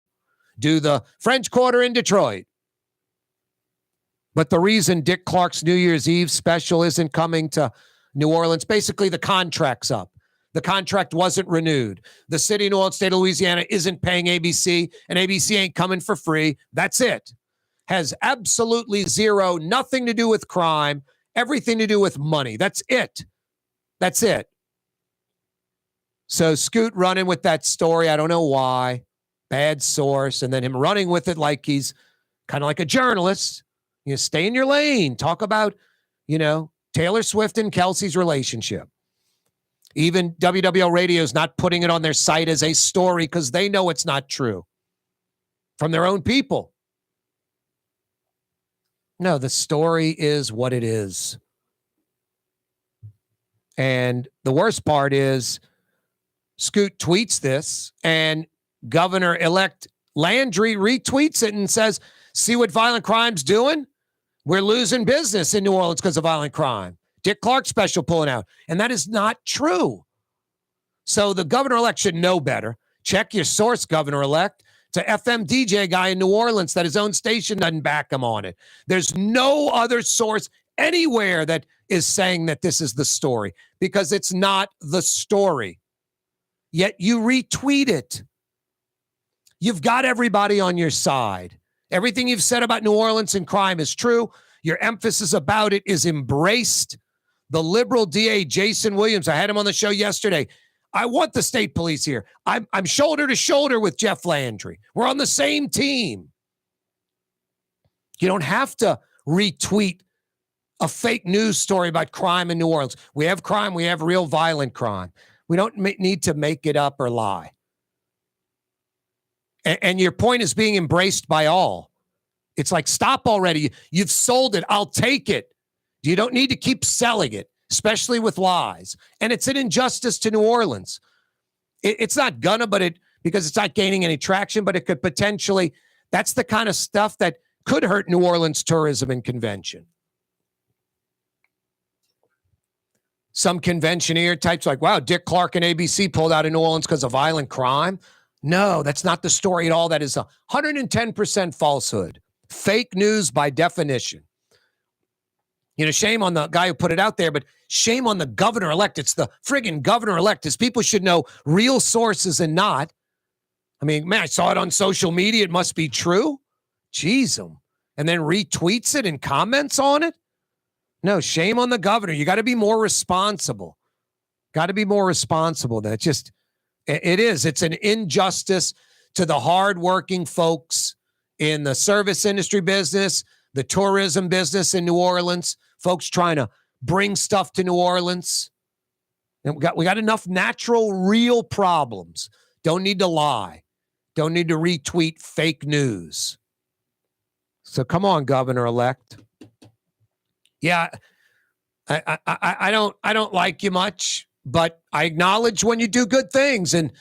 Do the French Quarter in Detroit. But the reason Dick Clark's New Year's Eve special isn't coming to New Orleans, basically the contract's up. The contract wasn't renewed. The city of New Orleans, state of Louisiana isn't paying ABC, and ABC ain't coming for free. That's it. Has absolutely zero, nothing to do with crime, everything to do with money. That's it. That's it. So Scoot running with that story, I don't know why. Bad source, and then him running with it like he's kind of like a journalist. Stay in your lane. Talk about, Taylor Swift and Kelsey's relationship. Even WWL Radio is not putting it on their site as a story because they know it's not true from their own people. No, the story is what it is. And the worst part is Scoot tweets this and Governor-elect Landry retweets it and says, see what violent crime's doing? We're losing business in New Orleans because of violent crime. Dick Clark special pulling out. And that is not true. So the governor-elect should know better. Check your source, governor-elect. It's an FM DJ guy in New Orleans that his own station doesn't back him on it. There's no other source anywhere that is saying that this is the story because it's not the story. Yet you retweet it. You've got everybody on your side. Everything you've said about New Orleans and crime is true. Your emphasis about it is embraced. The liberal DA, Jason Williams, I had him on the show yesterday. I want the state police here. I'm shoulder to shoulder with Jeff Landry. We're on the same team. You don't have to retweet a fake news story about crime in New Orleans. We have crime. We have real violent crime. We don't need to make it up or lie. And your point is being embraced by all. It's like, stop already. You've sold it. I'll take it. You don't need to keep selling it, especially with lies. And it's an injustice to New Orleans. It's not gonna, because it's not gaining any traction, but it could potentially, that's the kind of stuff that could hurt New Orleans tourism and convention. Some conventioneer types like, wow, Dick Clark and ABC pulled out of New Orleans because of violent crime. No, that's not the story at all. That is 110% falsehood. Fake news by definition. Shame on the guy who put it out there, but shame on the governor-elect. It's the friggin' governor-elect. His people should know real sources and not. I mean, man, I saw it on social media. It must be true. Jeez, and then retweets it and comments on it. No, shame on the governor. You got to be more responsible. Got to be more responsible. That just, it is. It's an injustice to the hardworking folks in the service industry business, the tourism business in New Orleans, folks trying to bring stuff to New Orleans. And we got enough natural, real problems. Don't need to lie. Don't need to retweet fake news. So come on, governor-elect. Yeah, I don't like you much, but I acknowledge when you do good things, and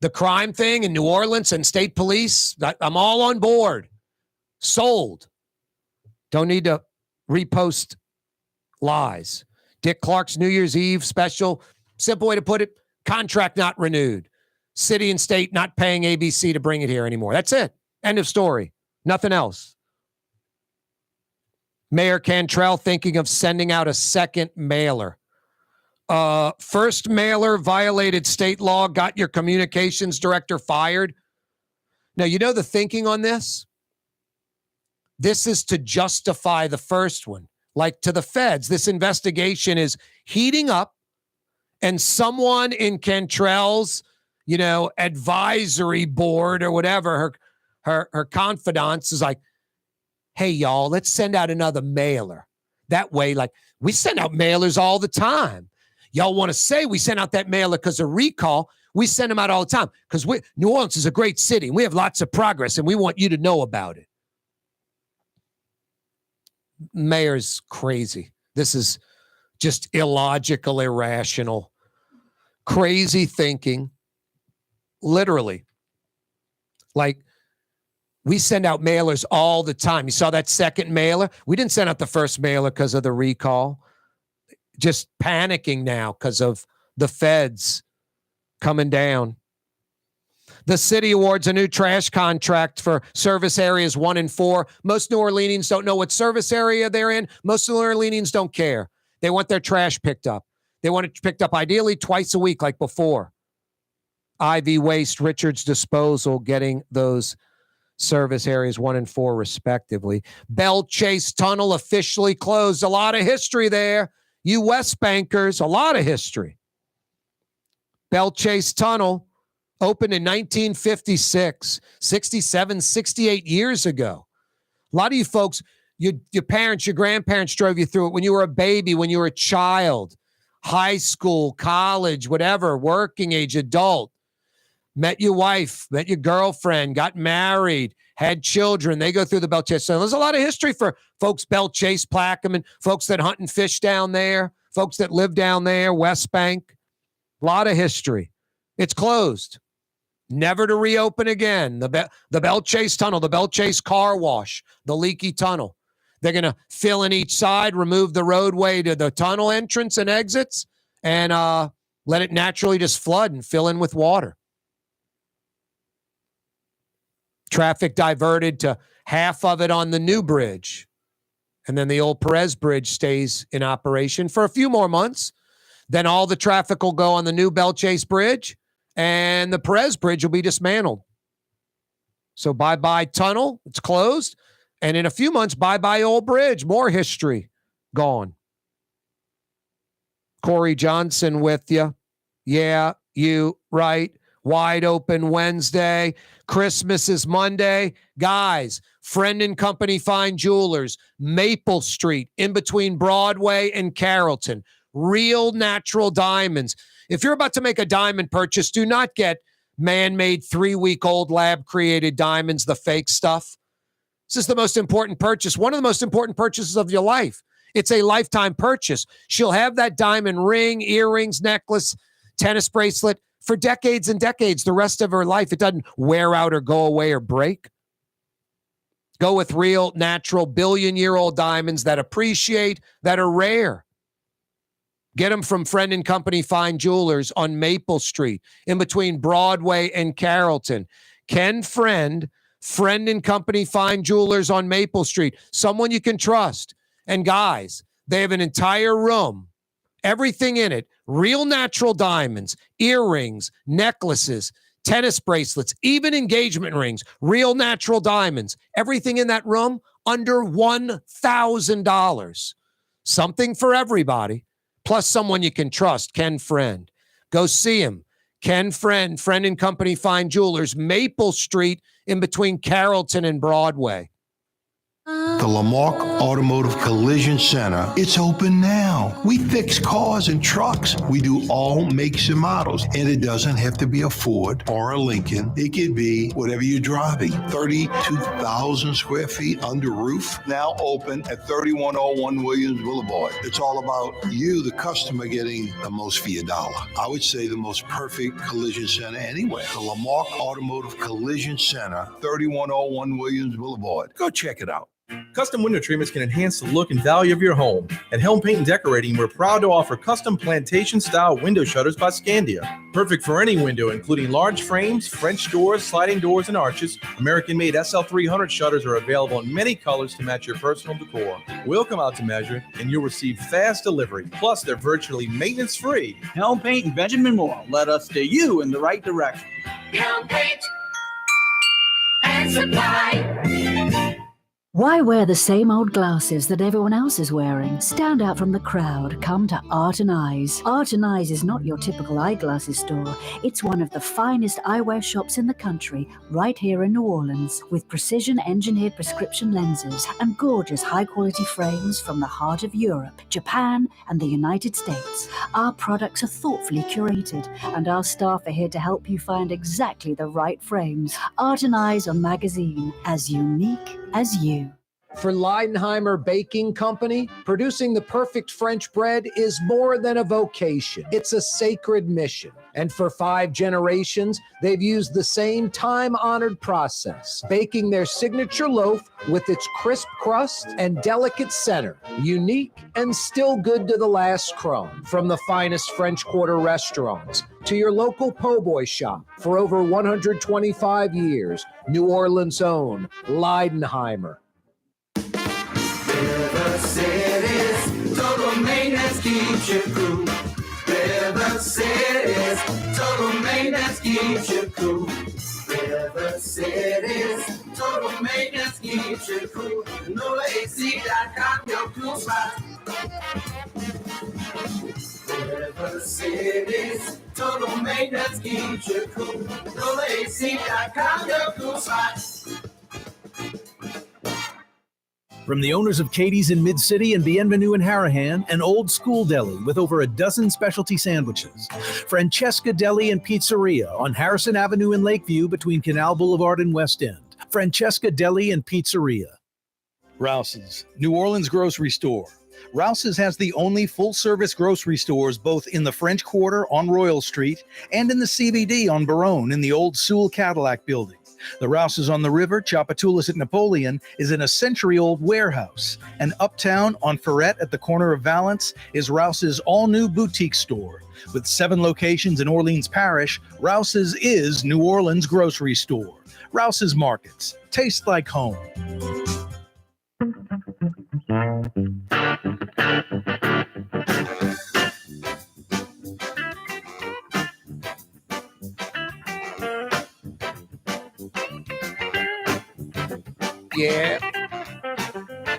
the crime thing in New Orleans and state police, I'm all on board. Sold. Don't need to repost lies. Dick Clark's New Year's Eve special, simple way to put it, contract not renewed. City and state not paying ABC to bring it here anymore. That's it. End of story. Nothing else. Mayor Cantrell thinking of sending out a second mailer. First mailer violated state law, got your communications director fired. Now, you know the thinking on this? This is to justify the first one. Like to the feds, this investigation is heating up, and someone in Cantrell's, advisory board or whatever, her confidants is like, hey, y'all, let's send out another mailer. That way, like, we send out mailers all the time. Y'all want to say we sent out that mailer because of recall. We send them out all the time because New Orleans is a great city, and we have lots of progress, and we want you to know about it. Mayor's crazy. This is just illogical, irrational, crazy thinking. Literally. Like, we send out mailers all the time. You saw that second mailer? We didn't send out the first mailer because of the recall. Just panicking now because of the feds coming down. The city awards a new trash contract for service areas 1 and 4. Most New Orleanians don't know what service area they're in. Most New Orleanians don't care. They want their trash picked up. They want it picked up ideally twice a week like before. Ivy Waste, Richards Disposal getting those service areas 1 and 4 respectively. Bell Chase Tunnel officially closed. A lot of history there. You West Bankers, a lot of history. Bell Chase Tunnel opened in 1956, 67, 68 years ago. A lot of you folks, your parents, your grandparents drove you through it when you were a baby, when you were a child, high school, college, whatever, working age, adult. Met your wife, met your girlfriend, got married, had children. They go through the Bell Chase Tunnel. There's a lot of history for folks, Bell Chase, Plaquemine, folks that hunt and fish down there, folks that live down there, West Bank. A lot of history. It's closed. Never to reopen again. The Bell Chase Tunnel, the Bell Chase Car Wash, the leaky tunnel. They're going to fill in each side, remove the roadway to the tunnel entrance and exits, and let it naturally just flood and fill in with water. Traffic diverted to half of it on the new bridge. And then the old Perez Bridge stays in operation for a few more months. Then all the traffic will go on the new Bell Chase Bridge, and the Perez Bridge will be dismantled. So bye-bye tunnel. It's closed. And in a few months, bye-bye old bridge. More history gone. Corey Johnson with you. Yeah, you right. Wide open Wednesday. Christmas is Monday. Guys, Friend and Company Fine Jewelers, Maple Street, in between Broadway and Carrollton. Real natural diamonds. If you're about to make a diamond purchase, do not get man-made 3-week-old lab-created diamonds, the fake stuff. This is the most important purchase, one of the most important purchases of your life. It's a lifetime purchase. She'll have that diamond ring, earrings, necklace, tennis bracelet for decades and decades, the rest of her life. It doesn't wear out or go away or break. Go with real, natural, billion-year-old diamonds that appreciate, that are rare. Get them from Friend and Company Fine Jewelers on Maple Street, in between Broadway and Carrollton. Ken Friend and Company Fine Jewelers on Maple Street. Someone you can trust. And guys, They have an entire room, everything in it, real natural diamonds, earrings, necklaces, tennis bracelets, even engagement rings, real natural diamonds, everything in that room under $1,000. Something for everybody, plus someone you can trust, Ken Friend. Go see him. Ken Friend, Friend & Company Fine Jewelers, Maple Street in between Carrollton and Broadway. The Lamarck Automotive Collision Center, it's open now. We fix cars and trucks. We do all makes and models. And it doesn't have to be a Ford or a Lincoln. It could be whatever you're driving. 32,000 square feet under roof, now open at 3101 Williams Boulevard. It's all about you, the customer, getting the most for your dollar. I would say the most perfect collision center anywhere. The Lamarck Automotive Collision Center, 3101 Williams Boulevard. Go check it out. Custom window treatments can enhance the look and value of your home. At Helm Paint and Decorating, we're proud to offer custom plantation-style window shutters by Scandia. Perfect for any window, including large frames, French doors, sliding doors, and arches. American-made SL300 shutters are available in many colors to match your personal decor. We'll come out to measure, and you'll receive fast delivery. Plus, they're virtually maintenance-free. Helm Paint and Benjamin Moore led us steer you in the right direction. Helm Paint and Supply. Why wear the same old glasses that everyone else is wearing? Stand out from the crowd. Come to Art and Eyes. Art and Eyes is not your typical eyeglasses store. It's one of the finest eyewear shops in the country, right here in New Orleans, with precision-engineered prescription lenses and gorgeous high-quality frames from the heart of Europe, Japan, and the United States. Our products are thoughtfully curated, and our staff are here to help you find exactly the right frames. Art and Eyes on Magazine, as unique as you. For Leidenheimer Baking Company, producing the perfect French bread is more than a vocation. It's a sacred mission. And for 5 generations, they've used the same time-honored process, baking their signature loaf with its crisp crust and delicate center, unique and still good to the last crumb. From the finest French Quarter restaurants to your local po' boy shop, for over 125 years, New Orleans' own Leidenheimer. River City's total maintenance keeps you cool. River City's total maintenance keeps you cool. River City's total maintenance keeps you cool. NolaAC.com, your cool spot. River City's total maintenance keeps you cool. NolaAC.com, your cool spot. From the owners of Katie's in Mid-City and Bienvenue in Harahan, an old school deli with over a dozen specialty sandwiches. Francesca Deli and Pizzeria on Harrison Avenue in Lakeview between Canal Boulevard and West End. Francesca Deli and Pizzeria. Rouse's, New Orleans grocery store. Rouse's has the only full-service grocery stores both in the French Quarter on Royal Street and in the CBD on Baronne in the old Sewell Cadillac building. The Rouse's on the River, Tchoupitoulas at Napoleon, is in a century-old warehouse. And uptown on Ferret at the corner of Valence is Rouse's all-new boutique store. With 7 locations in Orleans Parish, Rouse's is New Orleans' grocery store. Rouse's Markets. Taste like home.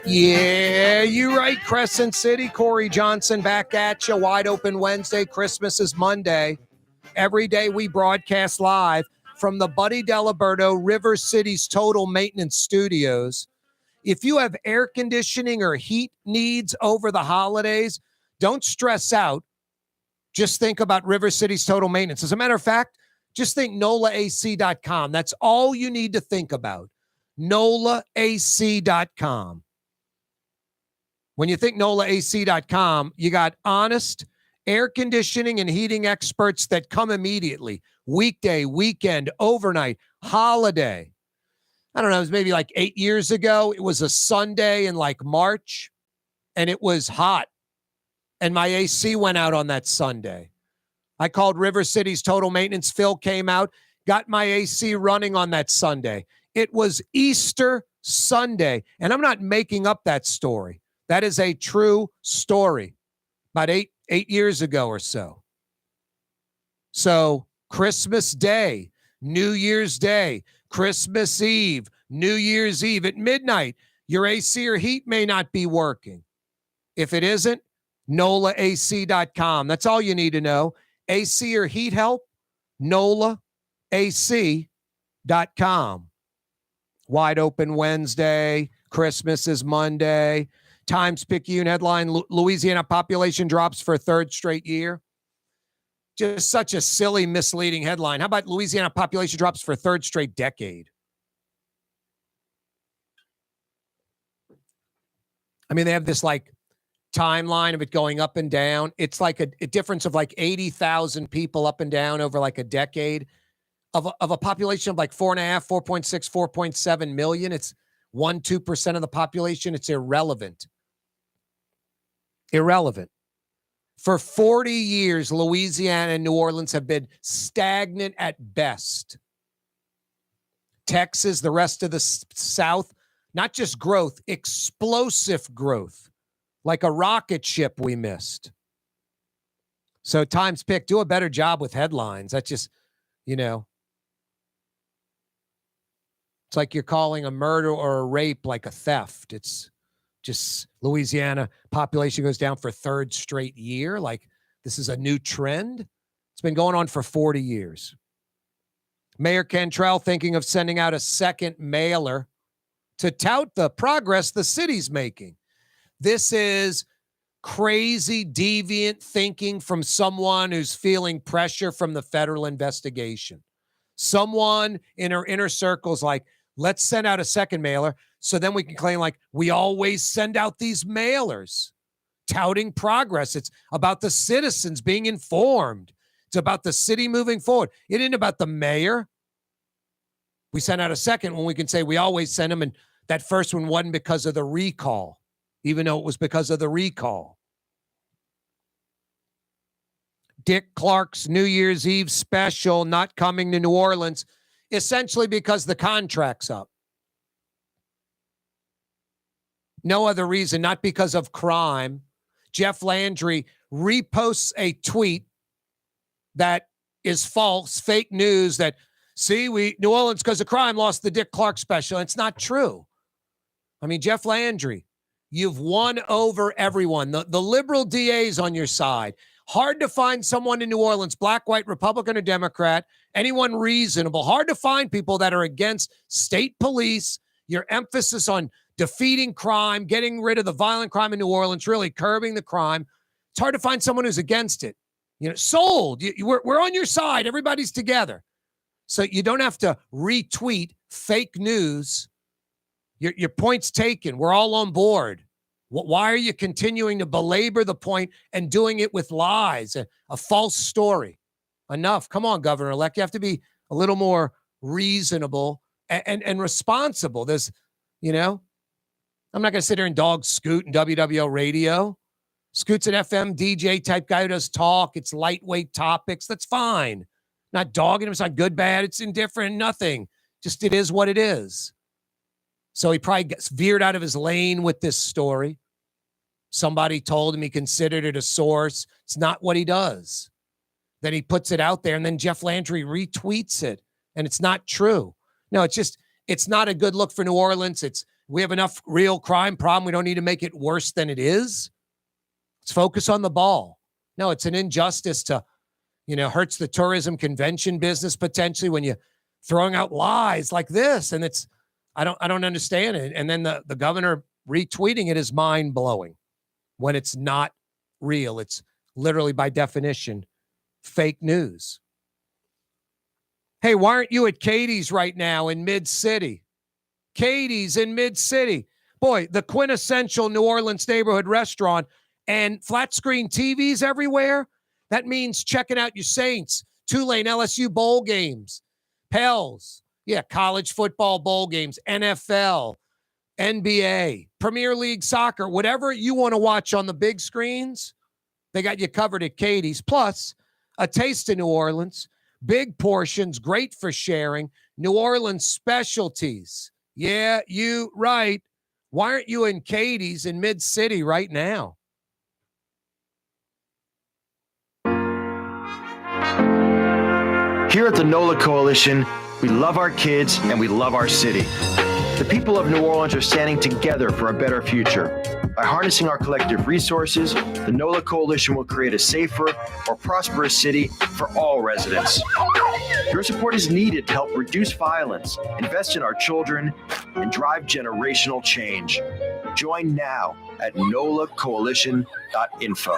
Yeah, you're right, Crescent City. Corey Johnson back at you. Wide Open Wednesday. Christmas is Monday. Every day we broadcast live from the Buddy Diliberto River City's Total Maintenance Studios. If you have air conditioning or heat needs over the holidays, don't stress out. Just think about River City's Total Maintenance. As a matter of fact, just think NOLAAC.com. That's all you need to think about. NOLAAC.com. When you think NOLAAC.com, you got honest air conditioning and heating experts that come immediately. Weekday, weekend, overnight, holiday. I don't know, it was maybe like 8 years ago. It was a Sunday in like March, and it was hot. And my AC went out on that Sunday. I called River City's Total Maintenance. Phil came out, got my AC running on that Sunday. It was Easter Sunday, and I'm not making up that story. That is a true story. About eight years ago or so. So Christmas Day, New Year's Day, Christmas Eve, New Year's Eve at midnight, your AC or heat may not be working. If it isn't, NOLAAC.com. That's all you need to know. AC or heat help, NOLAAC.com. Wide open Wednesday. Christmas is Monday. Times-Picayune headline, Louisiana population drops for a third straight year. Just such a silly, misleading headline. How about Louisiana population drops for a third straight decade? I mean, they have this like timeline of it going up and down. It's like a difference of like 80,000 people up and down over like a decade of a population of like 4.5, 4.6, 4.7 million. It's 1-2% of the population. It's irrelevant. Irrelevant. For 40 years, Louisiana and New Orleans have been stagnant at best. Texas, the rest of the South, not just growth, explosive growth, like a rocket ship we missed. So Times Pick, do a better job with headlines. That's just, it's like you're calling a murder or a rape like a theft. It's just Louisiana population goes down for a third straight year. Like this is a new trend. It's been going on for 40 years. Mayor Cantrell thinking of sending out a second mailer to tout the progress the city's making. This is crazy, deviant thinking from someone who's feeling pressure from the federal investigation. Someone in her inner circle's like, let's send out a second mailer so then we can claim like we always send out these mailers touting progress. It's about the citizens being informed. It's about the city moving forward. It ain't about the mayor. We sent out a second when we can say we always send them, and that first one wasn't because of the recall, even though it was because of the recall. Dick Clark's New Year's Eve special not coming to New Orleans, essentially because the contract's up. No other reason, not because of crime. Jeff Landry reposts a tweet that is false, fake news that, see, New Orleans, because of crime, lost the Dick Clark special. It's not true. I mean, Jeff Landry, you've won over everyone. The liberal DA's on your side. Hard to find someone in New Orleans, black, white, Republican, or Democrat, anyone reasonable. Hard to find people that are against state police, your emphasis on defeating crime, getting rid of the violent crime in New Orleans, really curbing the crime. It's hard to find someone who's against it. Sold. We're on your side. Everybody's together. So you don't have to retweet fake news. Your point's taken. We're all on board. Why are you continuing to belabor the point and doing it with lies, a false story? Enough. Come on, Governor-elect. You have to be a little more reasonable and responsible. There's, I'm not going to sit here and dog Scoot and WWL radio. Scoot's an FM DJ type guy who does talk. It's lightweight topics. That's fine. Not dogging him. It's not good, bad. It's indifferent, nothing. Just it is what it is. So he probably gets veered out of his lane with this story. Somebody told him he considered it a source. It's not what he does. Then he puts it out there, and then Jeff Landry retweets it, and it's not true. No, it's not a good look for New Orleans. We have enough real crime problem. We don't need to make it worse than it is. Let's focus on the ball. No, it's an injustice to, hurts the tourism convention business potentially when you're throwing out lies like this. And I don't understand it. And then the governor retweeting it is mind-blowing when it's not real. It's literally by definition fake news. Hey, why aren't you at Katie's right now in Mid-City? Katie's in Mid-City. Boy, the quintessential New Orleans neighborhood restaurant, and flat screen TVs everywhere. That means checking out your Saints, Tulane, LSU bowl games, Pels, college football bowl games, NFL, NBA, Premier League soccer, whatever you want to watch on the big screens, they got you covered at Katie's. Plus, a taste of New Orleans, big portions, great for sharing, New Orleans specialties. Yeah, you right. Why aren't you in Katie's in Mid-City right now? Here at the NOLA Coalition, we love our kids and we love our city. The people of New Orleans are standing together for a better future. By harnessing our collective resources, the NOLA Coalition will create a safer, more prosperous city for all residents. Your support is needed to help reduce violence, invest in our children, and drive generational change. Join now at nolacoalition.info.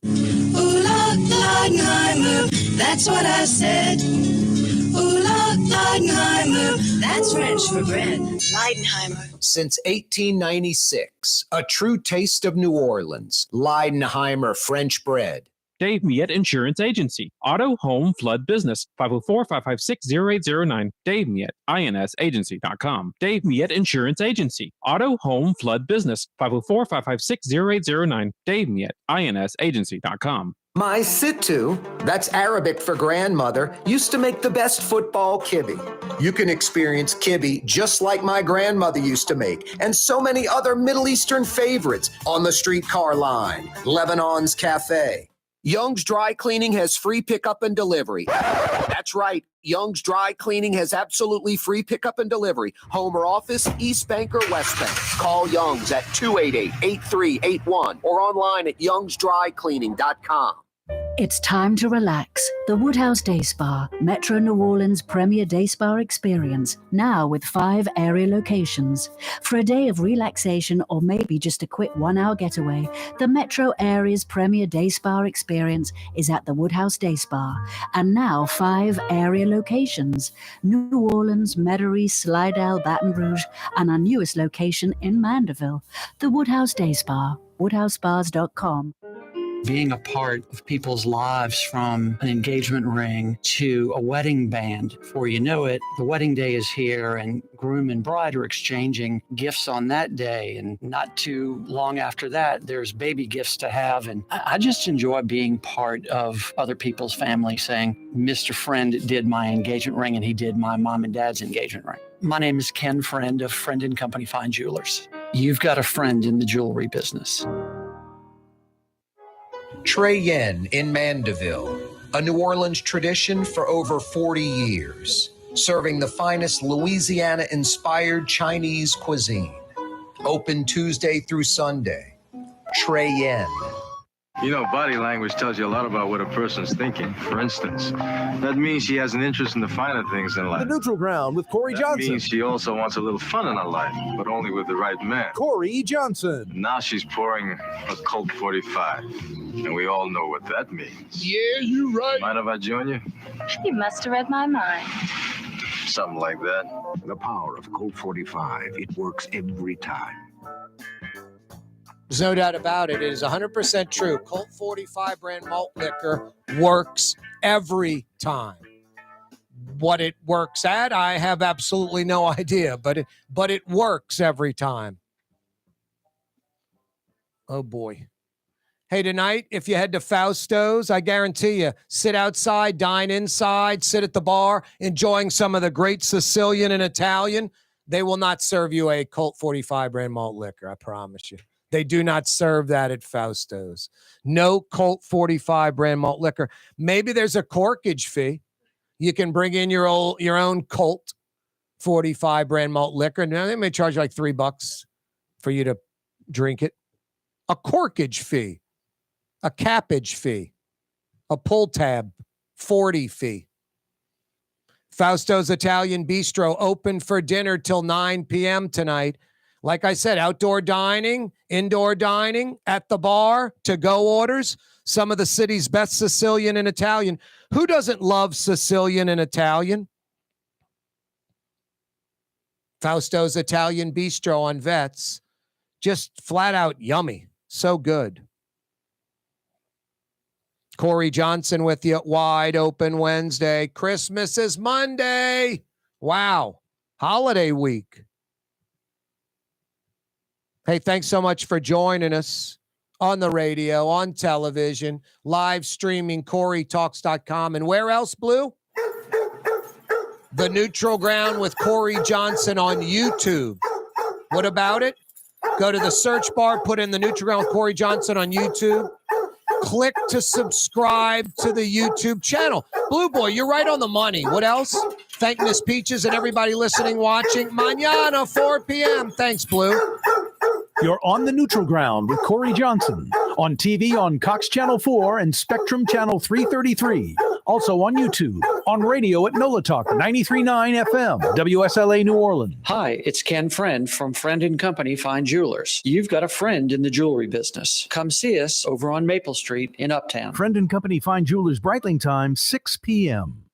Ooh, Leidenheimer, that's what I said. Ooh, Leidenheimer, that's French for bread. Leidenheimer. Since 1896, a true taste of New Orleans. Leidenheimer French bread. Dave Miette Insurance Agency. Auto, home, flood, business. 504-556-0809. Dave Miette, insagency.com. Dave Miette Insurance Agency. Auto, home, flood, business. 504-556-0809. Dave Miette, insagency.com. My Sittu, that's Arabic for grandmother, used to make the best football kibbe. You can experience kibbe just like my grandmother used to make, and so many other Middle Eastern favorites on the streetcar line, Lebanon's Cafe. Young's Dry Cleaning has free pickup and delivery. That's right. Young's Dry Cleaning has absolutely free pickup and delivery. Home or office, East Bank or West Bank. Call Young's at 288-8381 or online at youngsdrycleaning.com. It's time to relax. The Woodhouse Day Spa, Metro New Orleans' premier day spa experience, now with 5 area locations. For a day of relaxation or maybe just a quick 1-hour getaway, the Metro area's premier day spa experience is at the Woodhouse Day Spa. And now 5 area locations: New Orleans, Metairie, Slidell, Baton Rouge, and our newest location in Mandeville. The Woodhouse Day Spa, woodhousespas.com. Being a part of people's lives, from an engagement ring to a wedding band. Before you know it, the wedding day is here and groom and bride are exchanging gifts on that day. And not too long after that, there's baby gifts to have. And I just enjoy being part of other people's family, saying, Mr. Friend did my engagement ring and he did my mom and dad's engagement ring. My name is Ken Friend of Friend & Company Fine Jewelers. You've got a friend in the jewelry business. Trey Yen in Mandeville, a New Orleans tradition for over 40 years, serving the finest Louisiana-inspired Chinese cuisine. Open Tuesday through Sunday. Trey Yen. You know, body language tells you a lot about what a person's thinking. For instance, that means she has an interest in the finer things in life. The Neutral Ground with Corey Johnson. That means she also wants a little fun in her life, but only with the right man. Corey Johnson. Now she's pouring a Colt 45, and we all know what that means. Yeah, you right. Mind if I join you? You must have read my mind. Something like that. The power of Colt 45. It works every time. There's no doubt about it. It is 100% true. Colt 45 brand malt liquor works every time. What it works at, I have absolutely no idea, but it works every time. Oh, boy. Hey, tonight, if you head to Fausto's, I guarantee you, sit outside, dine inside, sit at the bar, enjoying some of the great Sicilian and Italian. They will not serve you a Colt 45 brand malt liquor, I promise you. They do not serve that at Fausto's. No Colt 45 brand malt liquor. Maybe there's a corkage fee. You can bring in your own Colt 45 brand malt liquor. Now they may charge like $3 for you to drink it. A corkage fee, a cappage fee, a pull tab 40 fee. Fausto's Italian Bistro open for dinner till 9 p.m. tonight. Like I said, outdoor dining, indoor dining, at the bar, to-go orders, some of the city's best Sicilian and Italian. Who doesn't love Sicilian and Italian? Fausto's Italian Bistro on Vets. Just flat out yummy. So good. Corey Johnson with you. Wide Open Wednesday. Christmas is Monday. Wow. Holiday week. Hey, thanks so much for joining us on the radio, on television, live streaming, CoreyTalks.com. And where else, Blue? The Neutral Ground with Corey Johnson on YouTube. What about it? Go to the search bar, put in the Nutri-Ground with Corey Johnson on YouTube. Click to subscribe to the YouTube channel. Blue Boy, you're right on the money. What else? Thank Miss Peaches and everybody listening, watching. Mañana, 4 p.m. Thanks, Blue. You're on the Neutral Ground with Corey Johnson. On TV on Cox Channel 4 and Spectrum Channel 333. Also on YouTube. On radio at NOLA Talk 93.9 FM, WSLA New Orleans. Hi, it's Ken Friend from Friend & Company Fine Jewelers. You've got a friend in the jewelry business. Come see us over on Maple Street in Uptown. Friend & Company Fine Jewelers, Breitling time, 6 p.m.